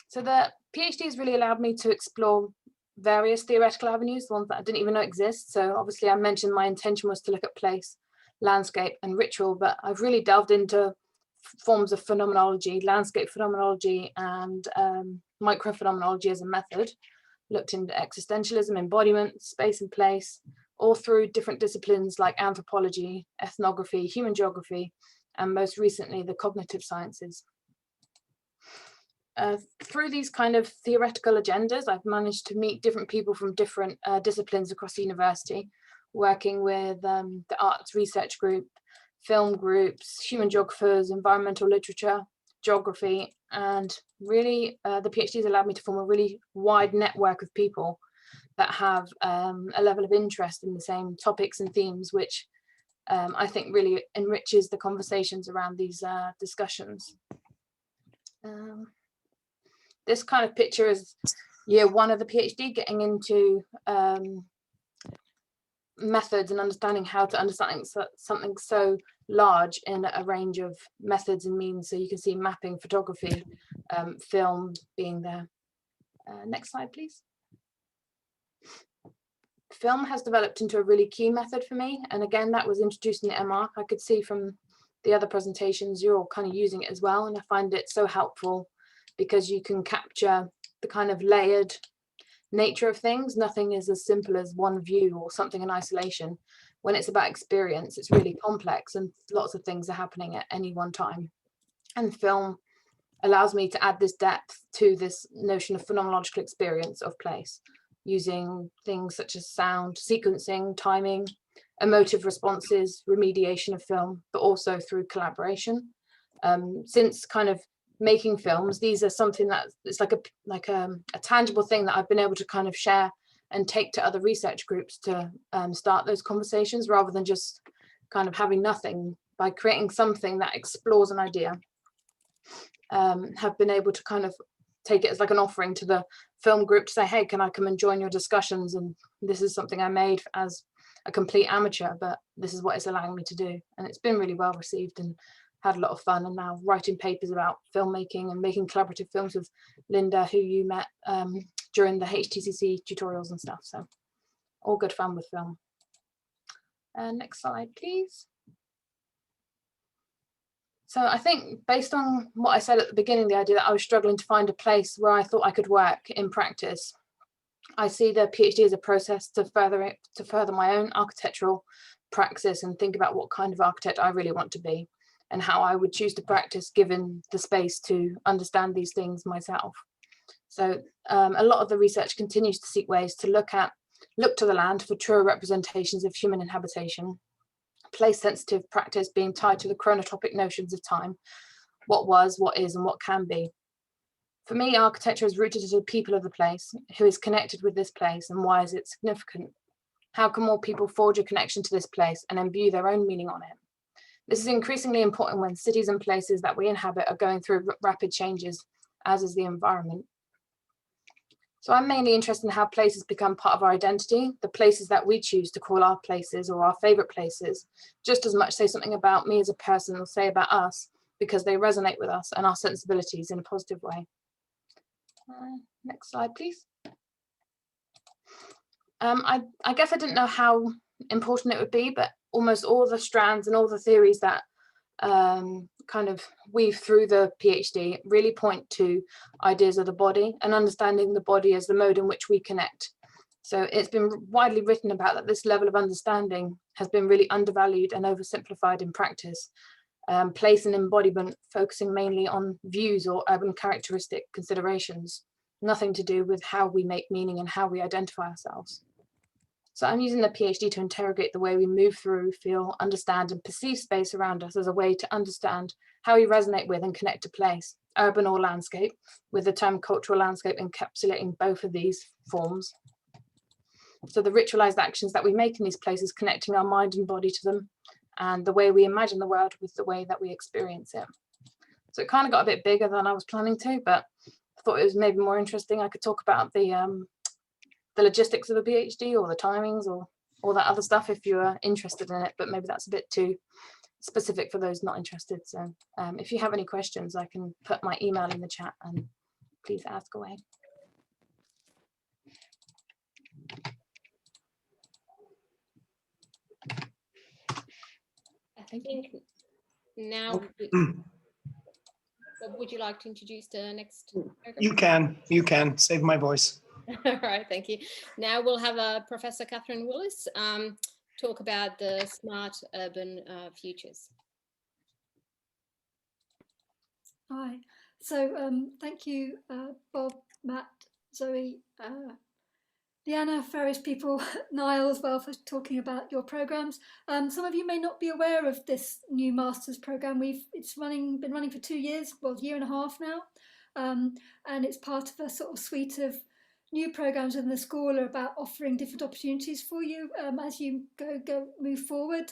So the PhD has really allowed me to explore various theoretical avenues, the ones that I didn't even know exist. So obviously I mentioned my intention was to look at place, landscape and ritual, but I've really delved into forms of phenomenology, landscape phenomenology and microphenomenology as a method, looked into existentialism, embodiment, space and place, all through different disciplines like anthropology, ethnography, human geography, and most recently the cognitive sciences. Through these kind of theoretical agendas, I've managed to meet different people from different disciplines across the university, working with the arts research group, film groups, human geographers, environmental literature, geography, and really the PhD has allowed me to form a really wide network of people that have a level of interest in the same topics and themes, which I think really enriches the conversations around these discussions. This kind of picture is year one of the PhD, getting into methods and understanding how to understand something so large in a range of methods and means. So you can see mapping, photography, film being there. Next slide, please. Film has developed into a really key method for me. And again, that was introduced in the MArch. I could see from the other presentations, you're all kind of using it as well. And I find it so helpful because you can capture the kind of layered nature of things. Nothing is as simple as one view or something in isolation. When it's about experience, it's really complex and lots of things are happening at any one time. And film allows me to add this depth to this notion of phenomenological experience of place, using things such as sound, sequencing, timing, emotive responses, remediation of film, but also through collaboration. Since kind of making films, these are something that it's like a tangible thing that I've been able to kind of share and take to other research groups to start those conversations, rather than just kind of having nothing. By creating something that explores an idea, have been able to kind of take it as like an offering to the film group to say, hey, can I come and join your discussions? And this is something I made as a complete amateur, but this is what it's allowing me to do. And it's been really well received and had a lot of fun, and now writing papers about filmmaking and making collaborative films with Linda, who you met during the HTCC tutorials and stuff. So all good fun with film. Next slide, please. So I think based on what I said at the beginning, the idea that I was struggling to find a place where I thought I could work in practice, I see the PhD as a process to further my own architectural praxis and think about what kind of architect I really want to be, and how I would choose to practice given the space to understand these things myself. So a lot of the research continues to seek ways to look to the land for truer representations of human inhabitation, place-sensitive practice being tied to the chronotopic notions of time, what was, what is, and what can be. For me, architecture is rooted in the people of the place, who is connected with this place, and why is it significant? How can more people forge a connection to this place and imbue their own meaning on it? This is increasingly important when cities and places that we inhabit are going through rapid changes, as is the environment. So I'm mainly interested in how places become part of our identity, the places that we choose to call our places or our favorite places, just as much say something about me as a person or say about us, because they resonate with us and our sensibilities in a positive way. Next slide, please. I guess I didn't know how important it would be, but almost all the strands and all the theories that kind of weave through the PhD really point to ideas of the body and understanding the body as the mode in which we connect. So it's been widely written about that this level of understanding has been really undervalued and oversimplified in practice. Place and embodiment focusing mainly on views or urban characteristic considerations, nothing to do with how we make meaning and how we identify ourselves. So I'm using the PhD to interrogate the way we move through, feel, understand and perceive space around us as a way to understand how we resonate with and connect to place, urban or landscape, with the term cultural landscape encapsulating both of these forms. So the ritualized actions that we make in these places, connecting our mind and body to them, and the way we imagine the world with the way that we experience it. So it kind of got a bit bigger than I was planning to, but I thought it was maybe more interesting. I could talk about the logistics of a PhD or the timings or all that other stuff if you're interested in it, but maybe that's a bit too specific for those not interested. So if you have any questions, I can put my email in the chat and please ask away. I think now, would you like to introduce the next paragraph? You can, save my voice. All right, thank you. Now we'll have Professor Catherine Willis talk about the smart urban futures. Hi, so thank you, Bob, Matt, Zoe, Leanna, various people, Niall as well, for talking about your programs. Some of you may not be aware of this new master's program. It's been running for 2 years, well, a year and a half now, and it's part of a sort of suite of new programs in the school are about offering different opportunities for you as you move forward.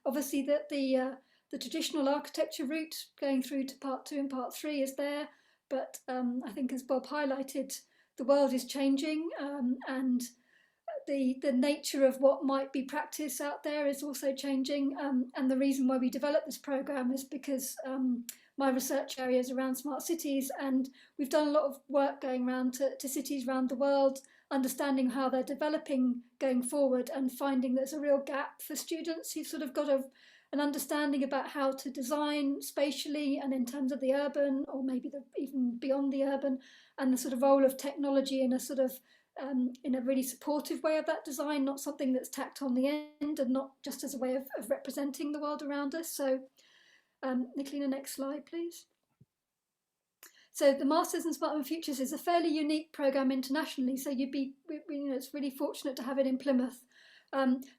Obviously, the traditional architecture route going through to part 2 and part 3 is there, but I think as Bob highlighted, the world is changing and the nature of what might be practice out there is also changing. And the reason why we developed this program is because my research area is around smart cities, and we've done a lot of work going around to cities around the world, understanding how they're developing going forward and finding there's a real gap for students who've sort of got an understanding about how to design spatially and in terms of the urban, or maybe even beyond the urban, and the sort of role of technology in a sort of in a really supportive way of that design, not something that's tacked on the end and not just as a way of representing the world around us. So Nicolina, next slide, please. So the Masters in Smart Urban Futures is a fairly unique program internationally. So it's really fortunate to have it in Plymouth,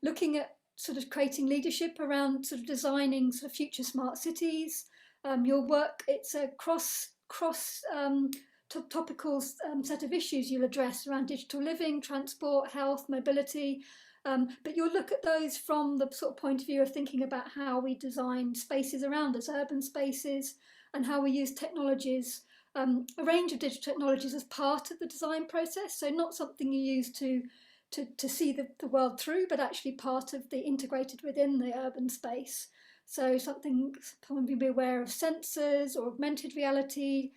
looking at sort of creating leadership around sort of designing sort of future smart cities. Your work, it's a cross topical set of issues you'll address around digital living, transport, health, mobility, but you'll look at those from the sort of point of view of thinking about how we design spaces around us, urban spaces, and how we use technologies, a range of digital technologies as part of the design process. So not something you use to see the world through, but actually part of the integrated within the urban space. So someone to be aware of sensors or augmented reality,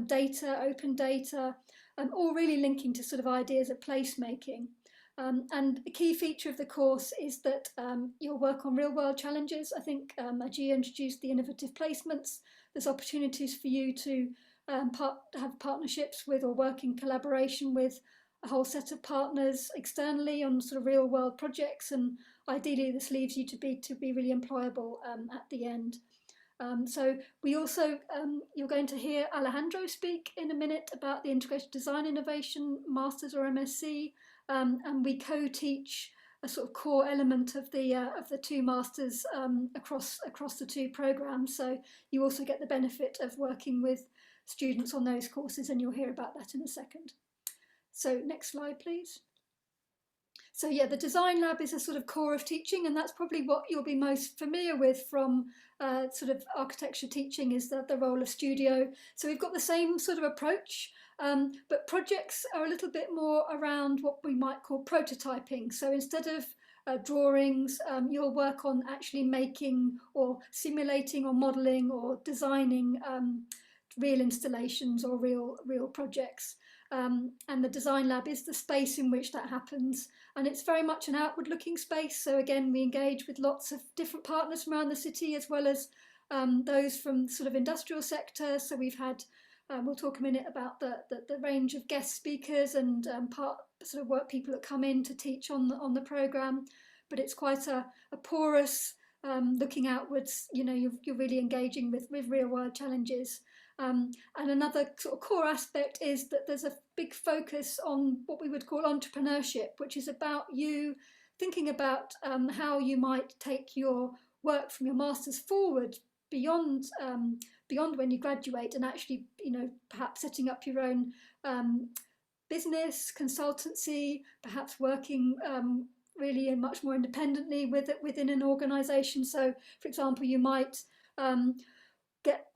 data, open data, all really linking to sort of ideas of placemaking. And a key feature of the course is that you'll work on real world challenges. I think Ajia introduced the innovative placements. There's opportunities for you to have partnerships with or work in collaboration with a whole set of partners externally on sort of real world projects, and ideally this leaves you to be really employable at the end. So we also, you're going to hear Alejandro speak in a minute about the Integrated Design Innovation Masters or MSc, and we co-teach a sort of core element of the 2 masters across the 2 programs. So you also get the benefit of working with students on those courses, and you'll hear about that in a second. So next slide, please. So yeah, the design lab is a sort of core of teaching, and that's probably what you'll be most familiar with from sort of architecture teaching, is the role of studio. So we've got the same sort of approach, but projects are a little bit more around what we might call prototyping. So instead of drawings, you'll work on actually making or simulating or modelling or designing real installations or real projects. And the design lab is the space in which that happens, and it's very much an outward looking space. So again, we engage with lots of different partners from around the city, as well as those from sort of industrial sector. So we've had, we'll talk a minute about the range of guest speakers and sort of work people that come in to teach on the programme. But it's quite a porous, looking outwards, you know, you're really engaging with real world challenges. And another sort of core aspect is that there's a big focus on what we would call entrepreneurship, which is about you thinking about how you might take your work from your master's forward beyond when you graduate, and actually, you know, perhaps setting up your own business, consultancy, perhaps working really and much more independently within an organisation. So, for example, you might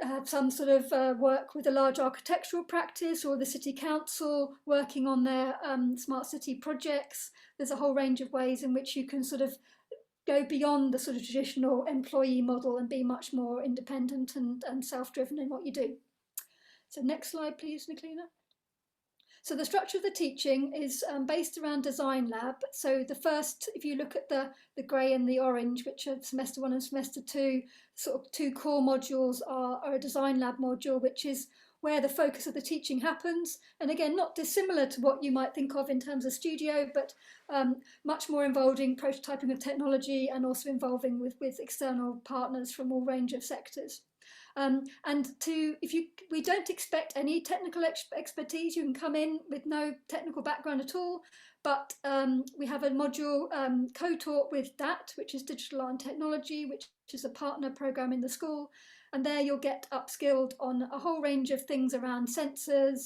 have some sort of work with a large architectural practice or the city council working on their smart city projects. There's a whole range of ways in which you can sort of go beyond the sort of traditional employee model and be much more independent and self-driven in what you do. So next slide, please, Nicolina. So the structure of the teaching is based around Design Lab. So the first, if you look at the grey and the orange, which are semester 1 and semester 2, sort of 2 core modules are a Design Lab module, which is where the focus of the teaching happens. And again, not dissimilar to what you might think of in terms of studio, but much more involving prototyping of technology and also involving with external partners from all range of sectors. We don't expect any technical expertise. You can come in with no technical background at all, but we have a module co-taught with DAT, which is Digital Art and Technology, which is a partner program in the school. And there you'll get upskilled on a whole range of things around sensors,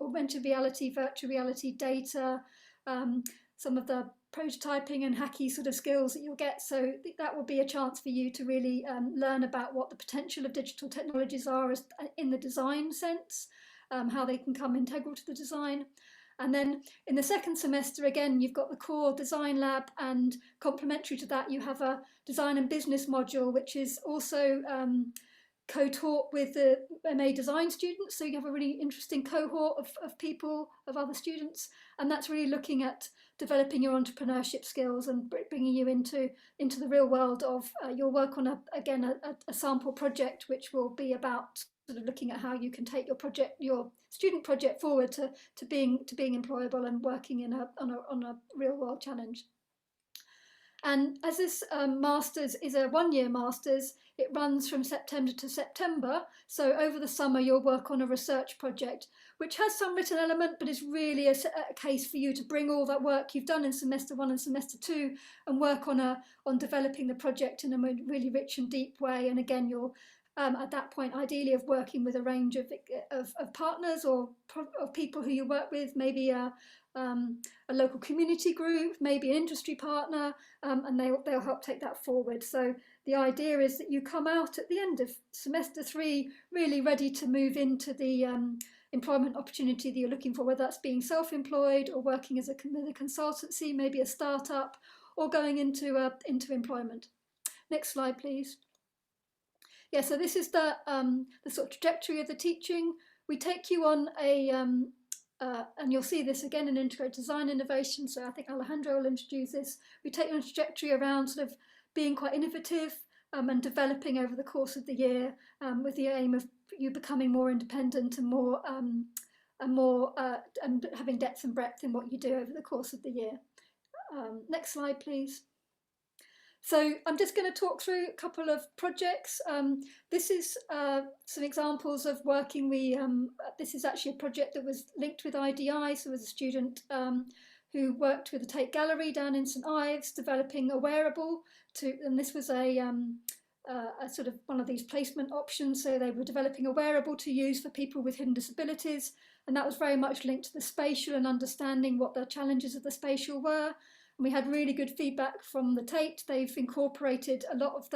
augmented reality, virtual reality, data, some of the prototyping and hacky sort of skills that you'll get. So that will be a chance for you to really learn about what the potential of digital technologies are in the design sense, how they can come integral to the design. And then in the second semester, again, you've got the core Design Lab, and complementary to that, you have a design and business module, which is also co-taught with the MA design students. So you have a really interesting cohort of people, of other students, and that's really looking at developing your entrepreneurship skills and bringing you into the real world of your work on a sample project, which will be about sort of looking at how you can take your student project forward to being employable and working on a real world challenge. And as this master's is a 1-year master's, it runs from September to September. So over the summer, you'll work on a research project, which has some written element, but is really a case for you to bring all that work you've done in semester 1 and semester 2 and work on developing the project in a really rich and deep way. And again, you'll at that point, ideally, of working with a range of partners or people who you work with, maybe a local community group, maybe an industry partner, and they'll help take that forward. So the idea is that you come out at the end of semester 3 really ready to move into the employment opportunity that you're looking for, whether that's being self-employed or working as a consultancy, maybe a startup, or going into employment. Next slide, please. Yeah, so this is the sort of trajectory of the teaching. We take you on and you'll see this again in integrated design innovation. So I think Alejandro will introduce this. We take you on a trajectory around sort of being quite innovative and developing over the course of the year with the aim of you becoming more independent and more and having depth and breadth in what you do over the course of the year. Next slide, please. So I'm just going to talk through a couple of projects. This is some examples of working. This is actually a project that was linked with IDI. So there was a student who worked with the Tate Gallery down in St Ives, developing a wearable and this was a sort of one of these placement options. So they were developing a wearable to use for people with hidden disabilities. And that was very much linked to the spatial and understanding what the challenges of the spatial were. And we had really good feedback from the Tate. They've incorporated a lot of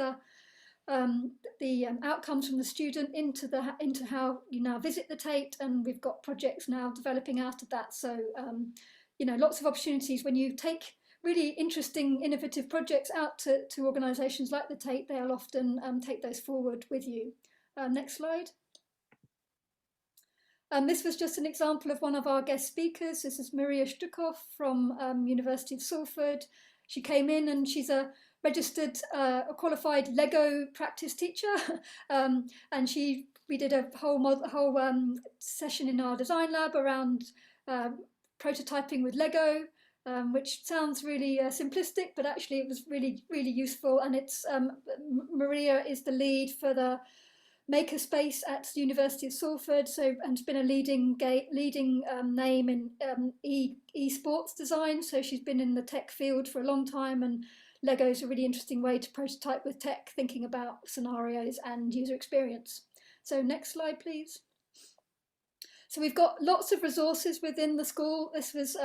the outcomes from the student into how you now visit the Tate, and we've got projects now developing out of that. So you know, lots of opportunities when you take really interesting, innovative projects out to organisations like the Tate. They'll often take those forward with you. Next slide. This was just an example of one of our guest speakers. This is Maria Stukov from University of Salford. She came in and she's a registered a qualified Lego practice teacher, and we did a whole session in our design lab around prototyping with Lego, which sounds really simplistic, but actually it was really useful. And it's Maria is the lead for the makerspace at the University of Salford, and has been a leading name in esports design. So she's been in the tech field for a long time, and Lego is a really interesting way to prototype with tech, thinking about scenarios and user experience. So next slide, please. So we've got lots of resources within the school. This was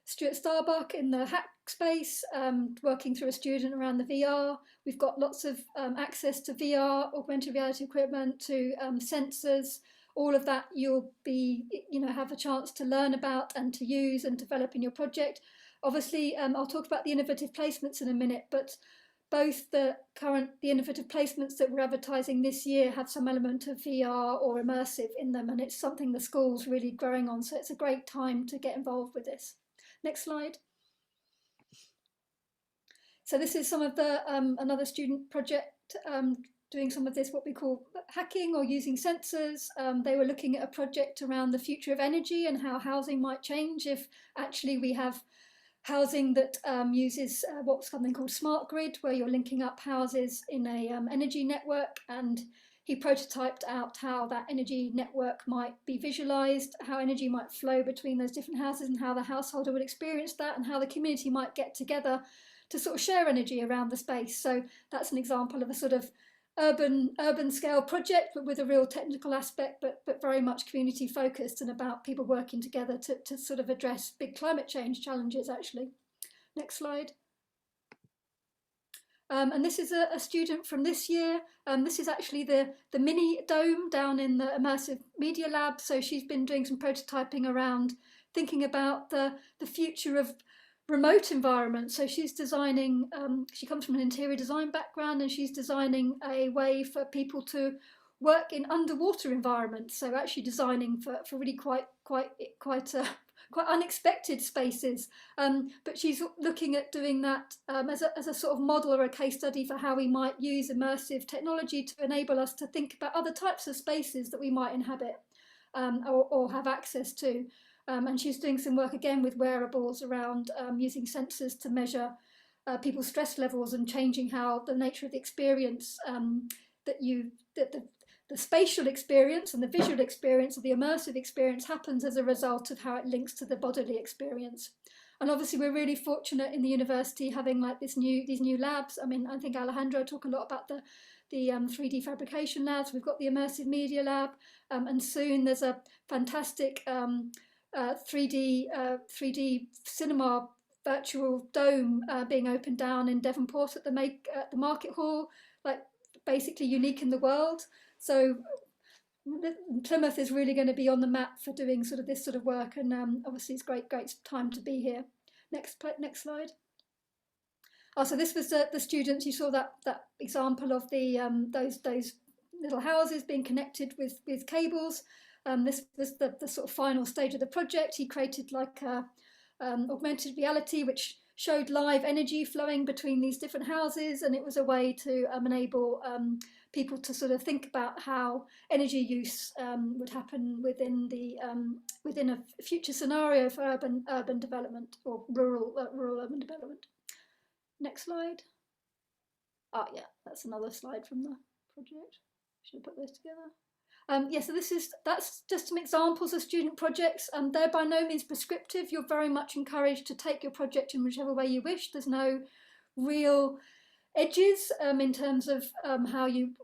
Stuart Starbuck in the hack space, working through a student around the VR. We've got lots of access to VR, augmented reality equipment, to sensors. All of that you'll be, have a chance to learn about and to use and develop in your project. Obviously, I'll talk about the innovative placements in a minute, but both the innovative placements that we're advertising this year have some element of VR or immersive in them, and it's something the school's really growing on. So it's a great time to get involved with this. Next slide. So this is some of the another student project doing some of this, what we call hacking or using sensors. They were looking at a project around the future of energy and how housing might change if actually we have housing that uses what's something called smart grid, where you're linking up houses in a energy network. And he prototyped out how that energy network might be visualized, how energy might flow between those different houses, and how the householder would experience that, and how the community might get together to sort of share energy around the space. So that's an example of a sort of urban scale project, but with a real technical aspect, but very much community focused and about people working together to sort of address big climate change challenges, actually. Next slide. And this is a student from this year. This is actually the mini dome down in the Immersive Media Lab. So she's been doing some prototyping around thinking about the future of remote environment. So she's designing, she comes from an interior design background, and she's designing a way for people to work in underwater environments. So actually designing for really quite unexpected spaces. But she's looking at doing that as a sort of model or a case study for how we might use immersive technology to enable us to think about other types of spaces that we might inhabit or have access to. And she's doing some work again with wearables around using sensors to measure people's stress levels and changing how the nature of the experience the spatial experience and the visual experience of the immersive experience happens as a result of how it links to the bodily experience. And obviously we're really fortunate in the university having like these new labs. I mean, I think Alejandro talked a lot about the 3D fabrication labs. We've got the Immersive Media Lab, and soon there's a fantastic 3D cinema virtual dome being opened down in Devonport at the Market Hall, like basically unique in the world. So Plymouth is really going to be on the map for doing sort of this sort of work, and obviously it's great time to be here. Next slide. Oh, so this was the students. You saw that example of the those little houses being connected with cables. This was the sort of final stage of the project. He created like a augmented reality which showed live energy flowing between these different houses, and it was a way to enable people to sort of think about how energy use would happen within a future scenario for urban development or rural urban development. Next slide. Oh yeah, that's another slide from the project. Should have put those together. Yeah, so that's just some examples of student projects. They're by no means prescriptive. You're very much encouraged to take your project in whichever way you wish. There's no real edges in terms of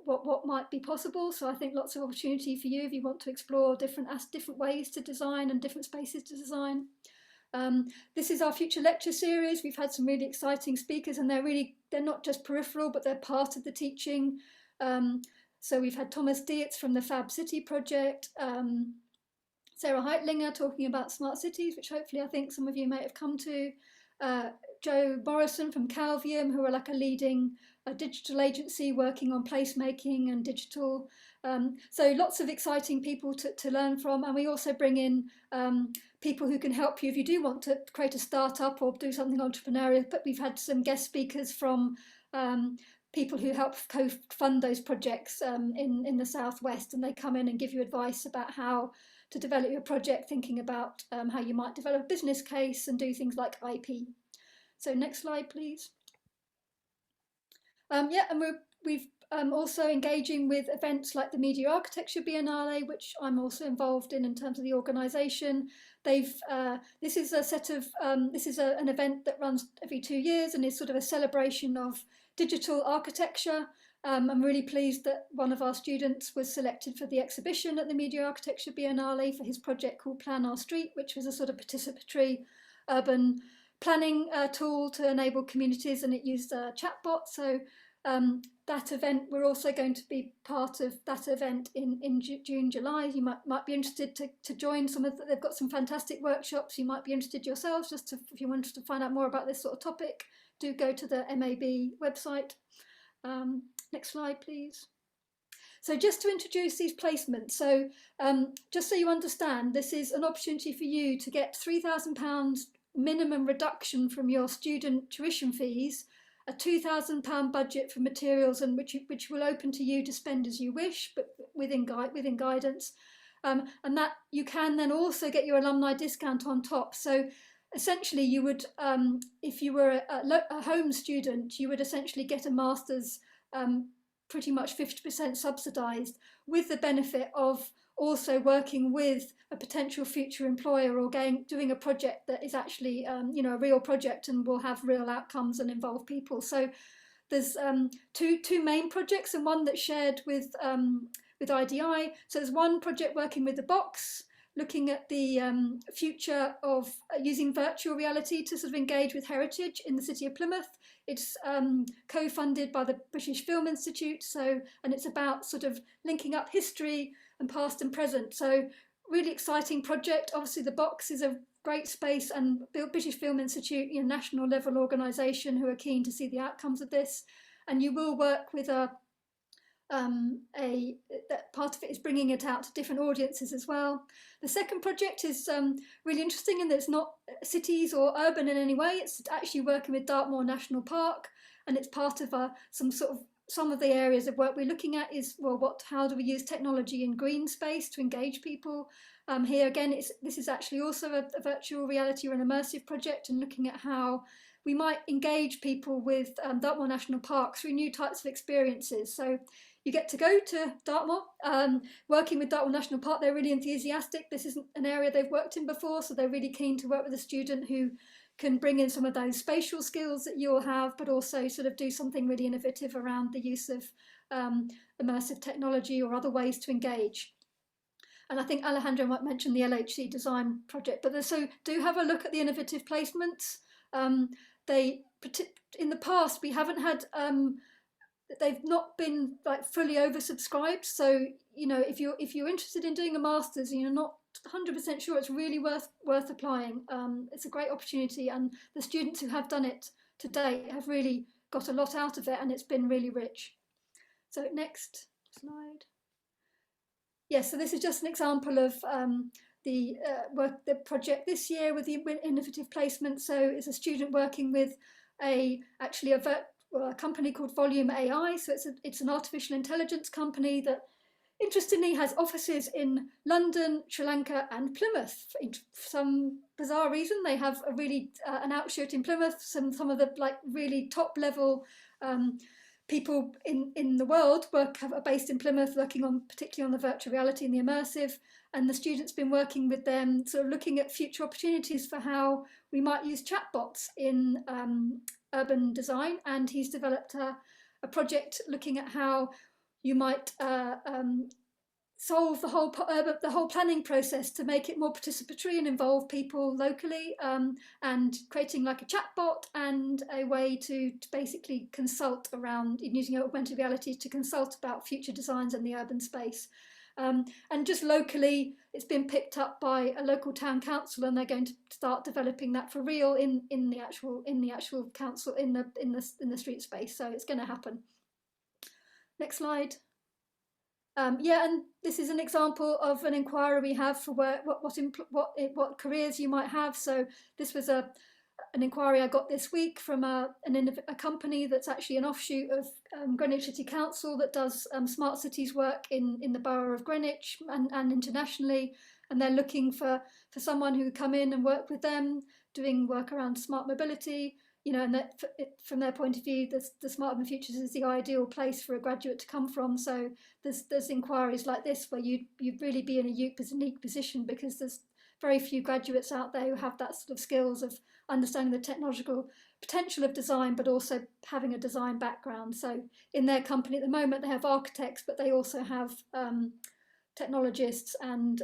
what might be possible. So I think lots of opportunity for you if you want to explore different ways to design and different spaces to design. This is our future lecture series. We've had some really exciting speakers, and they're not just peripheral, but they're part of the teaching. So we've had Thomas Dietz from the Fab City project, Sarah Heitlinger talking about smart cities, which hopefully I think some of you may have come to, Joe Morrison from Calvium, who are like a leading digital agency working on placemaking and digital So lots of exciting people to learn from, and we also bring in people who can help you if you do want to create a startup or do something entrepreneurial. But we've had some guest speakers from people who help co-fund those projects in the Southwest, and they come in and give you advice about how to develop your project, thinking about how you might develop a business case and do things like IP. So next slide, please. Yeah, and we've also engaging with events like the Media Architecture Biennale, which I'm also involved in terms of the organisation. This is a set of an event that runs every 2 years and is sort of a celebration of digital architecture. I'm really pleased that one of our students was selected for the exhibition at the Media Architecture Biennale for his project called Plan Our Street, which was a sort of participatory urban planning tool to enable communities, and it used a chatbot. So that event, we're also going to be part of that event in June, July. You might be interested to join some of they've got some fantastic workshops. You might be interested yourselves, if you wanted to find out more about this sort of topic, do go to the MAB website. Next slide, please. So just to introduce these placements, so just so you understand, this is an opportunity for you to get £3,000 minimum reduction from your student tuition fees, a £2,000 budget for materials, and which will open to you to spend as you wish, but within guidance, and that you can then also get your alumni discount on top. So essentially, you would, if you were a home student, you would essentially get a master's pretty much 50% subsidised, with the benefit of also working with a potential future employer or doing a project that is actually a real project and will have real outcomes and involve people. So there's two main projects, and one that's shared with IDI. So there's one project working with the Box, looking at the future of using virtual reality to sort of engage with heritage in the city of Plymouth. It's co-funded by the British Film Institute, and it's about sort of linking up history and past and present. So really exciting project. Obviously the Box is a great space, and British Film Institute, national level organisation who are keen to see the outcomes of this. And you will work with that part of it is bringing it out to different audiences as well. The second project is really interesting in that it's not cities or urban in any way. It's actually working with Dartmoor National Park, and it's part of some of the areas of work we're looking at is, well, how do we use technology in green space to engage people? Here again, this is actually also a virtual reality or an immersive project, and looking at how we might engage people with Dartmoor National Park through new types of experiences. So you get to go to Dartmoor, working with Dartmoor National Park. They're really enthusiastic. This isn't an area they've worked in before, so they're really keen to work with a student who can bring in some of those spatial skills that you'll have, but also sort of do something really innovative around the use of immersive technology or other ways to engage. And I think Alejandro might mention the LHC design project, but so do have a look at the innovative placements. In the past, we haven't had, they've not been like fully oversubscribed. So, if you're interested in doing a master's and you're not 100% sure, it's really worth applying. It's a great opportunity, and the students who have done it to date have really got a lot out of it, and it's been really rich. So next slide. Yes, so this is just an example of the project this year with the innovative placement. So it's a student working with a company called Volume AI. So it's an artificial intelligence company that, interestingly, has offices in London, Sri Lanka, and Plymouth. For some bizarre reason, they have a really an outshoot in Plymouth. Some of the really top level people in the world are based in Plymouth, working particularly on the virtual reality and the immersive. And the student's been working with them, sort of looking at future opportunities for how we might use chatbots in urban design. And he's developed a project looking at how you might solve the whole planning process to make it more participatory and involve people locally, and creating like a chatbot and a way to basically consult around using augmented reality to consult about future designs in the urban space. And just locally, it's been picked up by a local town council, and they're going to start developing that for real in the actual council in the street space. So it's going to happen. Next slide. Yeah, and this is an example of an inquiry we have for what careers you might have. So this was an inquiry I got this week from a company that's actually an offshoot of Greenwich City Council that does smart cities work in the borough of Greenwich and internationally. And they're looking for someone who would come in and work with them, doing work around smart mobility. You know, and that from their point of view, the Smart Urban Futures is the ideal place for a graduate to come from. So there's inquiries like this where you'd really be in a unique position, because there's very few graduates out there who have that sort of skills of understanding the technological potential of design, but also having a design background. So in their company at the moment, they have architects, but they also have technologists and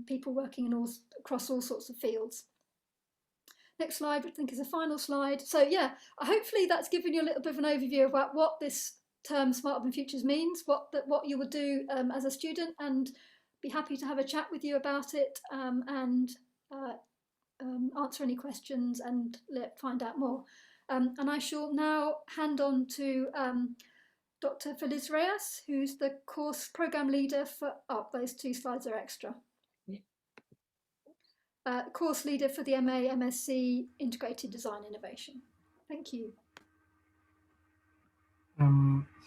people working across all sorts of fields. Next slide, I think, is a final slide. So yeah, hopefully that's given you a little bit of an overview about what this term Smart Urban Futures means, what you would do as a student, and be happy to have a chat with you about it and answer any questions and find out more. And I shall now hand on to Dr. Feliz Reyes, who's the course program leader for, those two slides are extra. Course leader for the MA MSc Integrated Design Innovation. Thank you.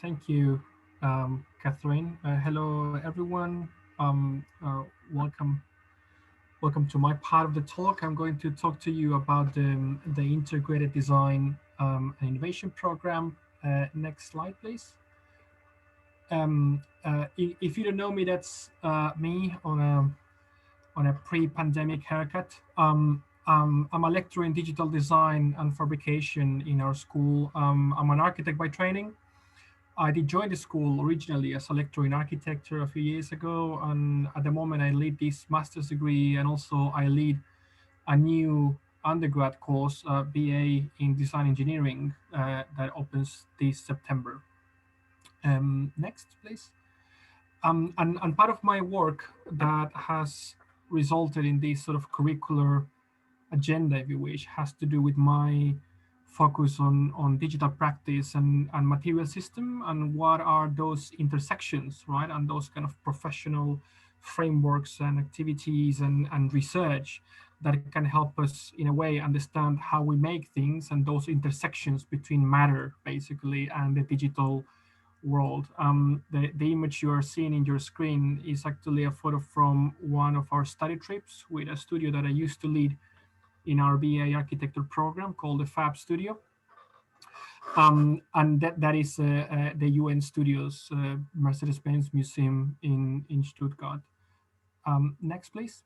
Thank you, Catherine. Hello, everyone. Welcome to my part of the talk. I'm going to talk to you about the Integrated Design and Innovation Program. Next slide, please. If you don't know me, that's me on a pre-pandemic haircut. I'm a lecturer in digital design and fabrication in our school. I'm an architect by training. I did join the school originally as a lecturer in architecture a few years ago, and at the moment I lead this master's degree, and also I lead a new undergrad course, BA in design engineering, that opens this September. Next, please. And part of my work that has resulted in this sort of curricular agenda, if you wish, has to do with my focus on digital practice and material system, and what are those intersections, right? And those kind of professional frameworks and activities and research that can help us in a way understand how we make things, and those intersections between matter basically and the digital world. The image you are seeing in your screen is actually a photo from one of our study trips with a studio that I used to lead in our BA architecture program called the Fab Studio. And that is the UN Studios Mercedes-Benz Museum in Stuttgart. Next, please.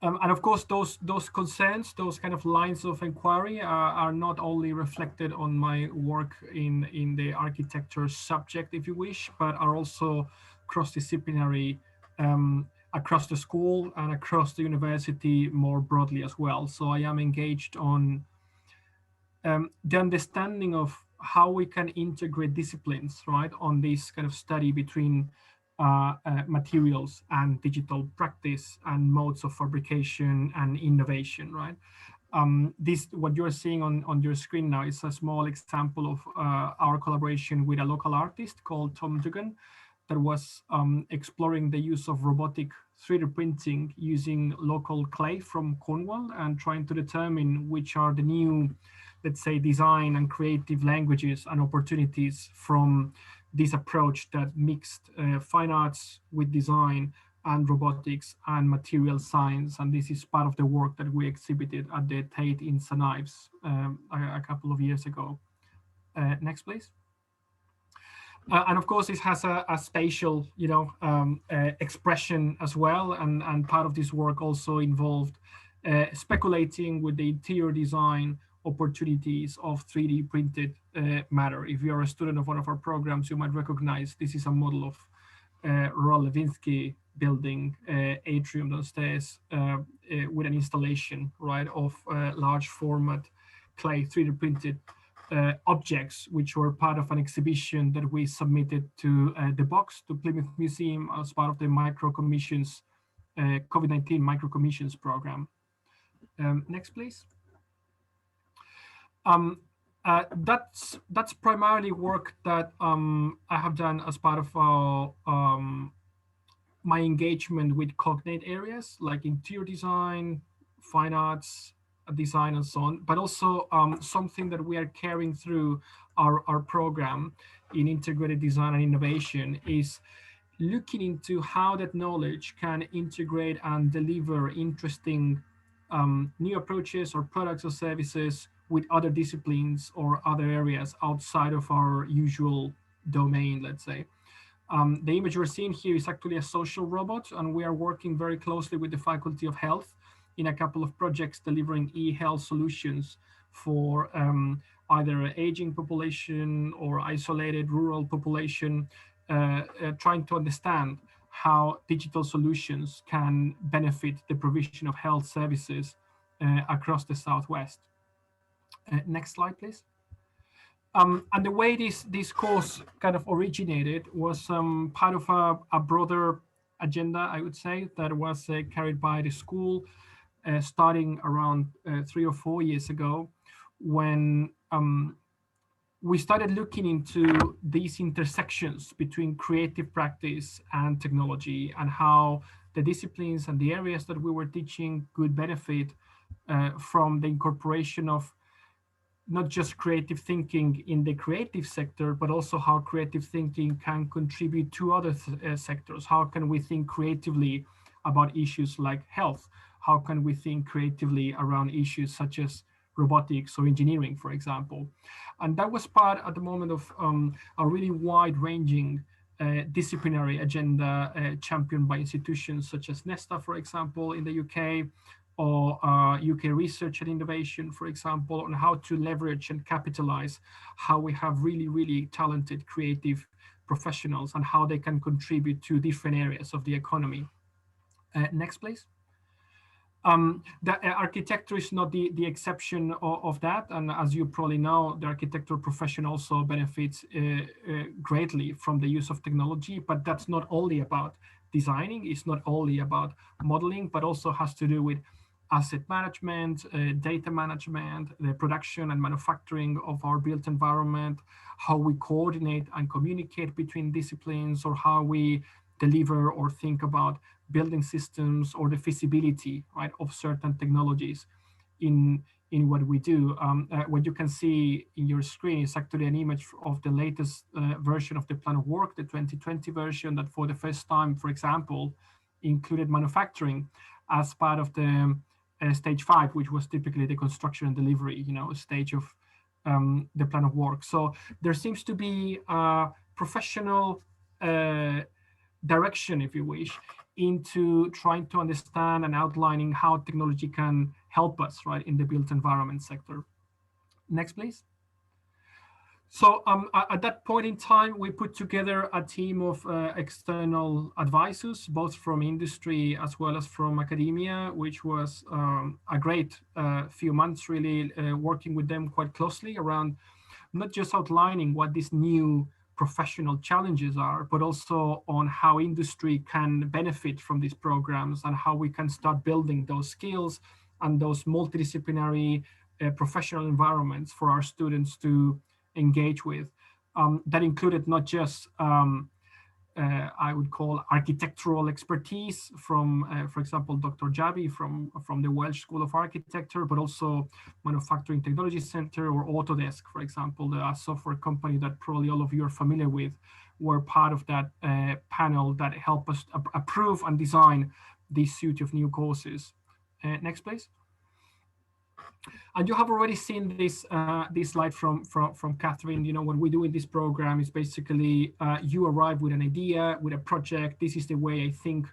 And of course, those concerns, those kind of lines of inquiry are not only reflected on my work in the architecture subject, if you wish, but are also cross-disciplinary across the school and across the university more broadly as well. So I am engaged on the understanding of how we can integrate disciplines, right, on this kind of study between materials and digital practice and modes of fabrication and innovation, right? What you're seeing on your screen now is a small example of our collaboration with a local artist called Tom Dugan that was exploring the use of robotic 3D printing using local clay from Cornwall and trying to determine which are the new, let's say, design and creative languages and opportunities from this approach that mixed fine arts with design and robotics and material science. And this is part of the work that we exhibited at the Tate in St. Ives a couple of years ago. Next, please. And of course, this has a spatial, expression as well. And part of this work also involved speculating with the interior design opportunities of 3D printed matter. If you're a student of one of our programs, you might recognize this is a model of Royal Levinsky building atrium downstairs with an installation, right, of large format clay 3D printed objects, which were part of an exhibition that we submitted to the box, to Plymouth Museum, as part of the micro commissions, COVID-19 micro commissions program. Next, please. That's primarily work that I have done as part of my engagement with cognate areas like interior design, fine arts, design, and so on. But also something that we are carrying through our program in integrated design and innovation is looking into how that knowledge can integrate and deliver interesting new approaches or products or services with other disciplines or other areas outside of our usual domain, let's say. The image we're seeing here is actually a social robot, and we are working very closely with the Faculty of Health in a couple of projects delivering e-health solutions for either aging population or isolated rural population, trying to understand how digital solutions can benefit the provision of health services across the Southwest. Next slide, please. And the way this course kind of originated was part of a broader agenda, I would say, that was carried by the school starting around 3 or 4 years ago, when we started looking into these intersections between creative practice and technology, and how the disciplines and the areas that we were teaching could benefit from the incorporation of not just creative thinking in the creative sector, but also how creative thinking can contribute to other sectors. How can we think creatively about issues like health? How can we think creatively around issues such as robotics or engineering, for example? And that was part at the moment of a really wide-ranging disciplinary agenda championed by institutions such as Nesta, for example, in the UK, or UK Research and Innovation, for example, on how to leverage and capitalize how we have really, really talented creative professionals and how they can contribute to different areas of the economy. Next, please. The architecture is not the exception of that. And as you probably know, the architectural profession also benefits greatly from the use of technology, but that's not only about designing, it's not only about modeling, but also has to do with asset management, data management, the production and manufacturing of our built environment, how we coordinate and communicate between disciplines, or how we deliver or think about building systems, or the feasibility, right, of certain technologies in what we do. What you can see in your screen is actually an image of the latest version of the plan of work, the 2020 version, that for the first time, for example, included manufacturing as part of the stage 5, which was typically the construction and delivery, stage of the plan of work. So there seems to be a professional direction, if you wish, into trying to understand and outlining how technology can help us, right, in the built environment sector. Next, please. So at that point in time, we put together a team of external advisors, both from industry as well as from academia, which was a great few months, really working with them quite closely around not just outlining what these new professional challenges are, but also on how industry can benefit from these programs and how we can start building those skills and those multidisciplinary professional environments for our students to engage with. That included not just I would call architectural expertise from, for example, Dr. Jabi from the Welsh School of Architecture, but also Manufacturing Technology Center, or Autodesk, for example, the software company that probably all of you are familiar with, were part of that panel that helped us approve and design this suite of new courses. Next, please. And you have already seen this this slide from Catherine. What we do in this program is basically you arrive with an idea, with a project. This is the way I think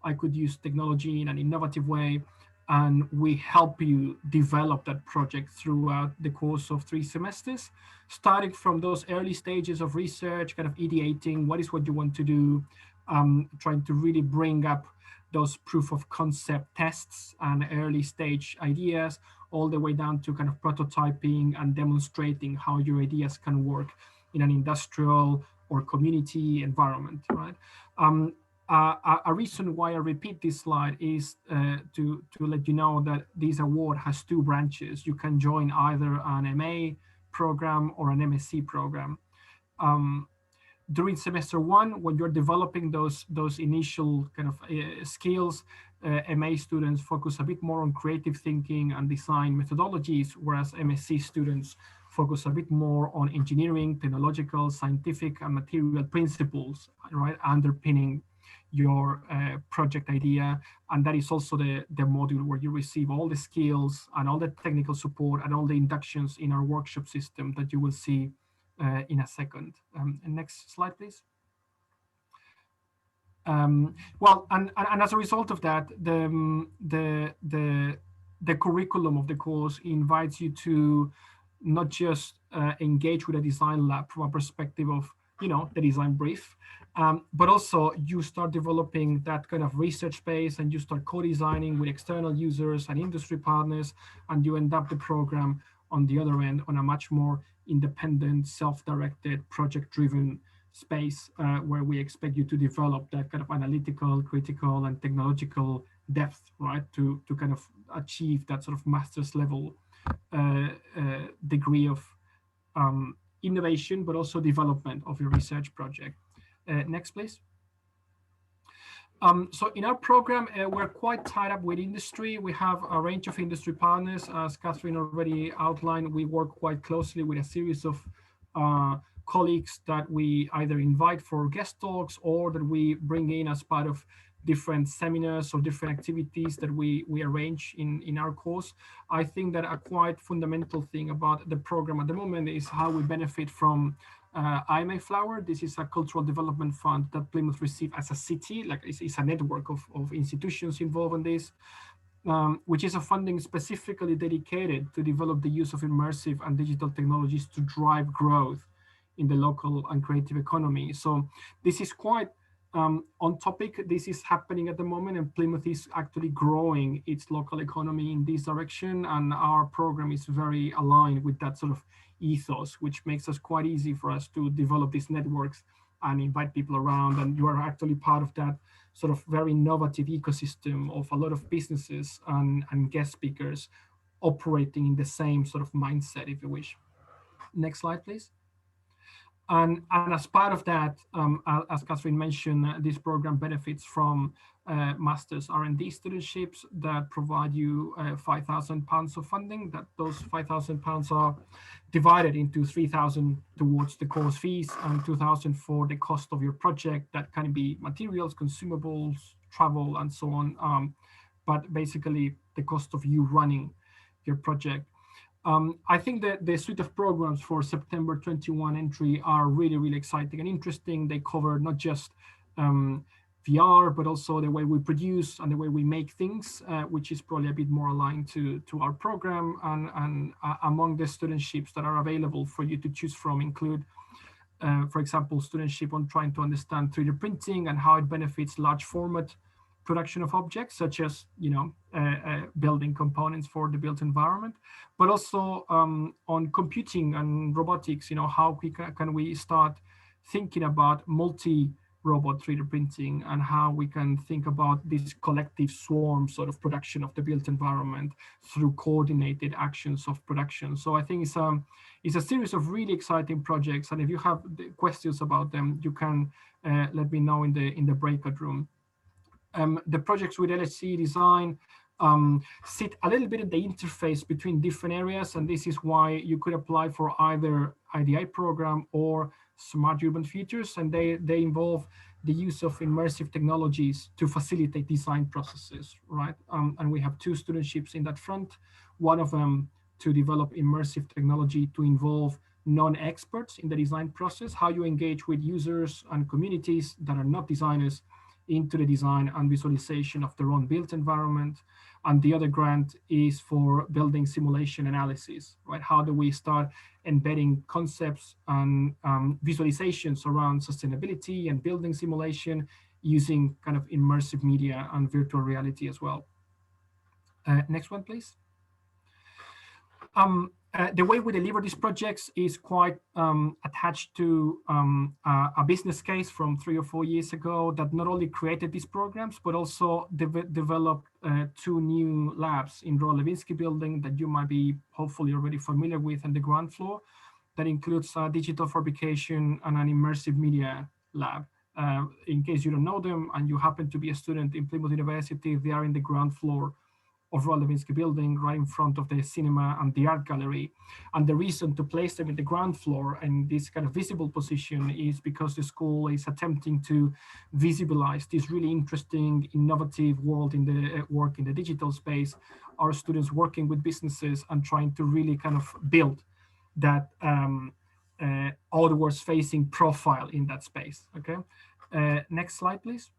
I could use technology in an innovative way, and we help you develop that project throughout the course of 3 semesters, starting from those early stages of research, kind of ideating what is what you want to do, trying to really bring up those proof of concept tests and early stage ideas, all the way down to kind of prototyping and demonstrating how your ideas can work in an industrial or community environment, right? A reason why I repeat this slide is to let you know that this award has 2 branches. You can join either an MA program or an MSc program. During semester one, when you're developing those initial kind of skills, MA students focus a bit more on creative thinking and design methodologies, whereas MSc students focus a bit more on engineering, technological, scientific, and material principles, right, underpinning your project idea. And that is also the module where you receive all the skills and all the technical support and all the inductions in our workshop system that you will see in a second. And next slide, please. Well, and as a result of that, the curriculum of the course invites you to not just engage with a design lab from a perspective of, you know, the design brief, but also you start developing that kind of research space, and you start co-designing with external users and industry partners, and you end up the program on the other end on a much more independent, self-directed, project-driven space where we expect you to develop that kind of analytical, critical, and technological depth, right, to kind of achieve that sort of master's level degree of innovation, but also development of your research project. Next, please. So in our program, we're quite tied up with industry. We have a range of industry partners. As Catherine already outlined, we work quite closely with a series of colleagues that we either invite for guest talks or that we bring in as part of different seminars or different activities that we arrange in our course. I think that a quite fundamental thing about the program at the moment is how we benefit from IMA Flower. This is a cultural development fund that Plymouth received as a city, like it's a network of institutions involved in this, which is a funding specifically dedicated to develop the use of immersive and digital technologies to drive growth in the local and creative economy. So this is quite on topic. This is happening at the moment, and Plymouth is actually growing its local economy in this direction, and our program is very aligned with that sort of ethos, which makes us quite easy for us to develop these networks and invite people around. And you are actually part of that sort of very innovative ecosystem of a lot of businesses and guest speakers operating in the same sort of mindset, if you wish. Next slide, please. And as part of that, as Catherine mentioned, this program benefits from master's R&D studentships that provide you £5,000 of funding. That those £5,000 are divided into 3,000 towards the course fees and 2,000 for the cost of your project. That can be materials, consumables, travel, and so on. But basically, the cost of you running your project. I think that the suite of programs for September 21 entry are really, really exciting and interesting. They cover not just VR, but also the way we produce and the way we make things, which is probably a bit more aligned to our program. And among the studentships that are available for you to choose from include, for example, studentship on trying to understand 3D printing and how it benefits large format production of objects, such as, you know, building components for the built environment, but also on computing and robotics. You know, how can we start thinking about multi-robot 3D printing, and how we can think about this collective swarm sort of production of the built environment through coordinated actions of production. So I think it's a series of really exciting projects, and if you have questions about them, you can let me know in the breakout room. The projects with LHC design sit a little bit at the interface between different areas, and this is why you could apply for either IDI program or smart urban features, and they involve the use of immersive technologies to facilitate design processes, right? And we have two studentships in that front, one of them to develop immersive technology to involve non-experts in the design process, how you engage with users and communities that are not designers into the design and visualization of their own built environment. And the other grant is for building simulation analysis, right? How do we start embedding concepts and visualizations around sustainability and building simulation using kind of immersive media and virtual reality as well. Next one, please. The way we deliver these projects is quite attached to a business case from 3 or 4 years ago that not only created these programs, but also developed 2 new labs in Royal Lewinsky building that you might be hopefully already familiar with on the ground floor. That includes digital fabrication and an immersive media lab. In case you don't know them and you happen to be a student in Plymouth University, they are in the ground floor of Royal Lewinsky building, right in front of the cinema and the art gallery. And the reason to place them in the ground floor and this kind of visible position is because the school is attempting to visualize this really interesting, innovative world in the work in the digital space. Our students working with businesses and trying to really kind of build that outwards facing profile in that space. Okay, next slide, please.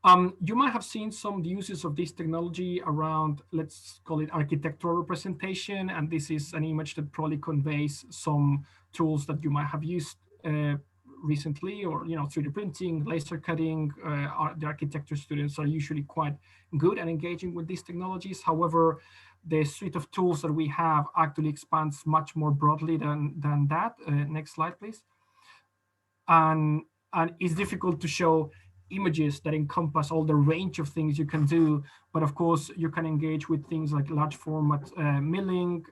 You might have seen some uses of this technology around, let's call it architectural representation. And this is an image that probably conveys some tools that you might have used recently, or 3D printing, laser cutting. The architecture students are usually quite good at engaging with these technologies. However, the suite of tools that we have actually expands much more broadly than that. Next slide, please. And it's difficult to show images that encompass all the range of things you can do, but of course you can engage with things like large format milling,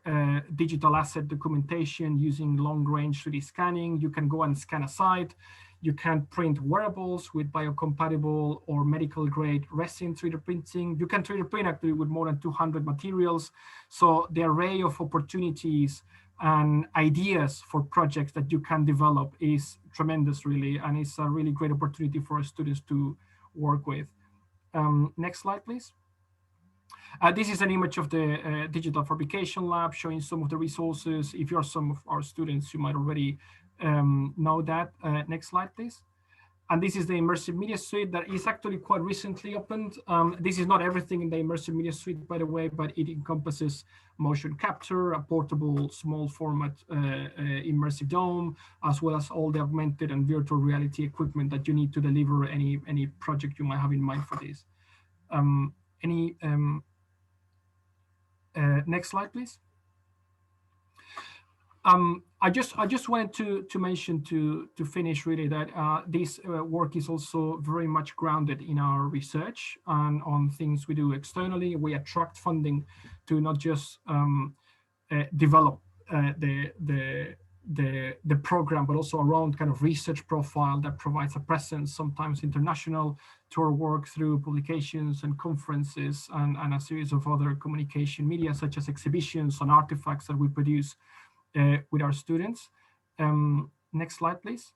digital asset documentation using long range 3D scanning. You can go and scan a site. You can print wearables with biocompatible or medical grade resin 3D printing. You can 3D print actually with more than 200 materials. So the array of opportunities and ideas for projects that you can develop is tremendous, really, and it's a really great opportunity for our students to work with. Next slide, please. This is an image of the Digital Fabrication Lab showing some of the resources. If you're some of our students, you might already know that. Next slide, please. And this is the Immersive Media Suite that is actually quite recently opened. This is not everything in the Immersive Media Suite, by the way, but it encompasses motion capture, a portable small format immersive dome, as well as all the augmented and virtual reality equipment that you need to deliver any project you might have in mind for this. Next slide, please. I just wanted to mention to finish really that this work is also very much grounded in our research and on things we do externally. We attract funding to not just develop the program, but also around kind of research profile that provides a presence, sometimes international, to our work through publications and conferences and a series of other communication media, such as exhibitions and artifacts that we produce with our students. Next slide, please.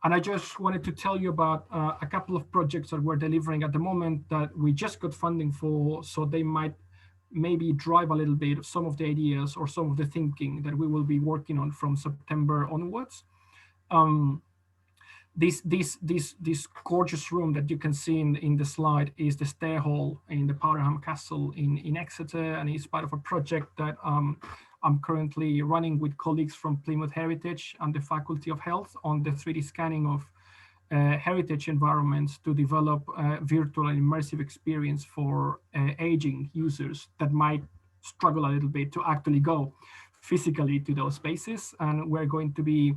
And I just wanted to tell you about a couple of projects that we're delivering at the moment that we just got funding for, so they might maybe drive a little bit of some of the ideas or some of the thinking that we will be working on from September onwards. This gorgeous room that you can see in the slide is the Stair Hall in the Potterham Castle in Exeter, and it's part of a project that I'm currently running with colleagues from Plymouth Heritage and the Faculty of Health on the 3D scanning of heritage environments to develop a virtual and immersive experience for aging users that might struggle a little bit to actually go physically to those spaces. And we're going to be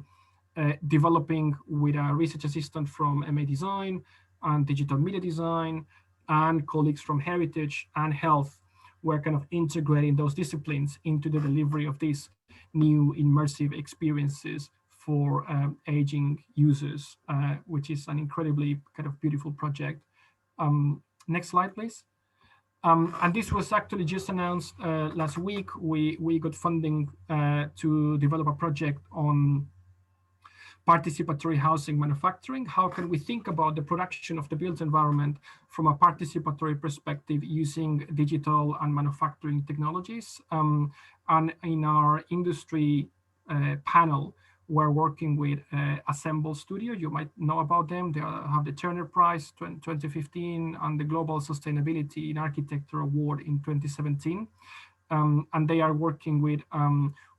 developing with a research assistant from MA Design and Digital Media Design and colleagues from Heritage and Health. We're kind of integrating those disciplines into the delivery of these new immersive experiences for aging users, which is an incredibly kind of beautiful project. Next slide, please. And this was actually just announced last week. We got funding to develop a project on participatory housing manufacturing. How can we think about the production of the built environment from a participatory perspective using digital and manufacturing technologies? And in our industry panel, we're working with Assemble Studio. You might know about them. They have the Turner Prize 2015 and the Global Sustainability in Architecture Award in 2017. And they are working with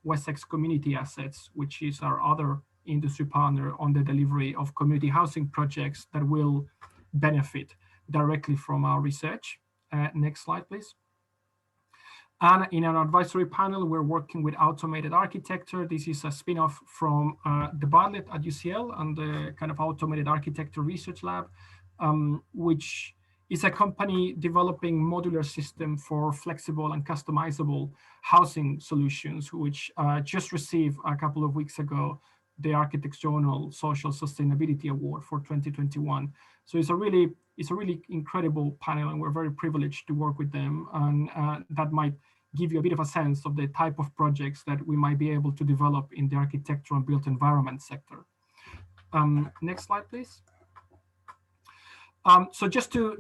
Wessex Community Assets, which is our other industry partner on the delivery of community housing projects that will benefit directly from our research. Next slide, please. And in our advisory panel, we're working with automated architecture. This is a spin-off from the Bartlett at UCL and the kind of automated architecture research lab, which is a company developing modular system for flexible and customizable housing solutions, which just received a couple of weeks ago the Architects Journal Social Sustainability Award for 2021. So it's a really incredible panel, and we're very privileged to work with them. And that might give you a bit of a sense of the type of projects that we might be able to develop in the architectural and built environment sector. Next slide, please. So just to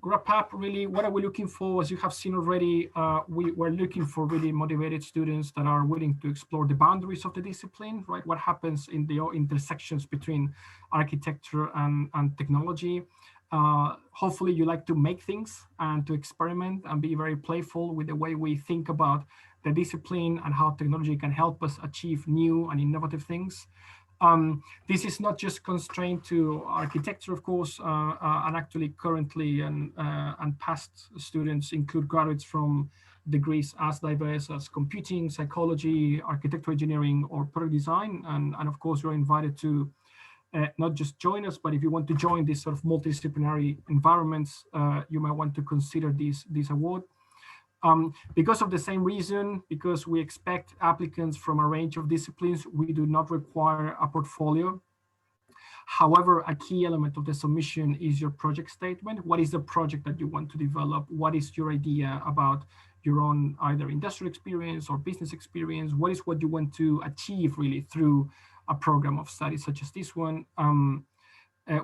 wrap up, really, what are we looking for? As you have seen already, we're looking for really motivated students that are willing to explore the boundaries of the discipline, right? What happens in the intersections between architecture and technology. Hopefully you like to make things and to experiment and be very playful with the way we think about the discipline and how technology can help us achieve new and innovative things. This is not just constrained to architecture, of course, and actually currently and past students include graduates from degrees as diverse as computing, psychology, architectural engineering, or product design. And of course, you're invited to not just join us, but if you want to join these sort of multidisciplinary environments, you might want to consider this award. Because of the same reason, because we expect applicants from a range of disciplines, we do not require a portfolio. However, a key element of the submission is your project statement. What is the project that you want to develop? What is your idea about your own either industrial experience or business experience? What is what you want to achieve really through a program of study such as this one?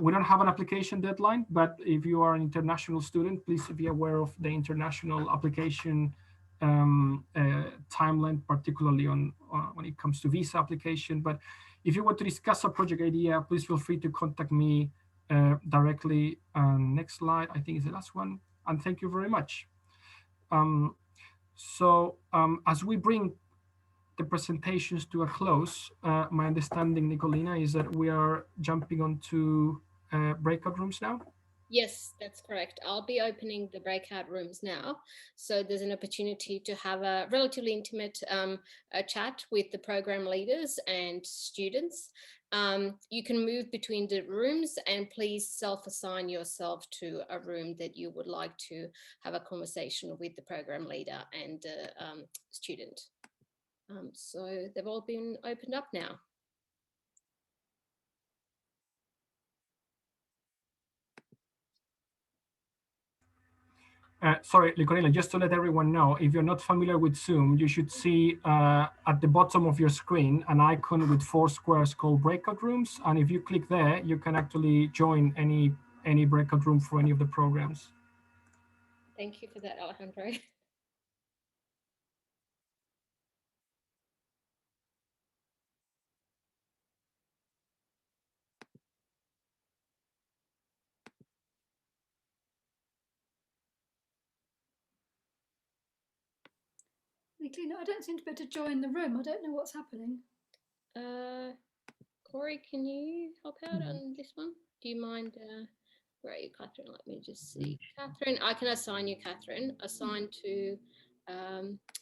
We don't have an application deadline, but if you are an international student, please be aware of the international application timeline, particularly on when it comes to visa application. But if you want to discuss a project idea, please feel free to contact me directly. Next slide, I think is the last one. And thank you very much. As we bring the presentations to a close, my understanding, Nicolina, is that we are jumping onto breakout rooms now. Yes, that's correct. I'll be opening the breakout rooms now. So there's an opportunity to have a relatively intimate chat with the program leaders and students. You can move between the rooms, and please self-assign yourself to a room that you would like to have a conversation with the program leader and student. So they've all been opened up now. Sorry, Nicolina, just to let everyone know, if you're not familiar with Zoom, you should see at the bottom of your screen an icon with 4 squares called breakout rooms. And if you click there, you can actually join any breakout room for any of the programs. Thank you for that, Alejandro. Nicolina, I don't seem to be able to join the room. I don't know what's happening. Corey, can you help out on this one? Do you mind? Where are you, Catherine? Let me just see. Catherine, I can assign you, Catherine. Assign to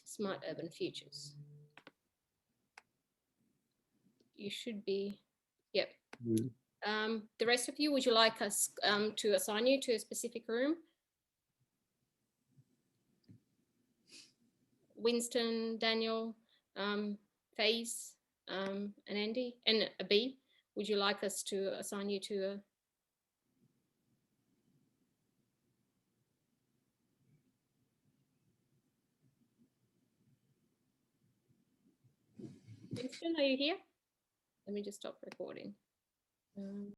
Smart Urban Futures. You should be, yep. The rest of you, would you like us to assign you to a specific room? Winston, Daniel, Faze, and Andy, and a B. Would you like us to assign you to a? Winston, are you here? Let me just stop recording.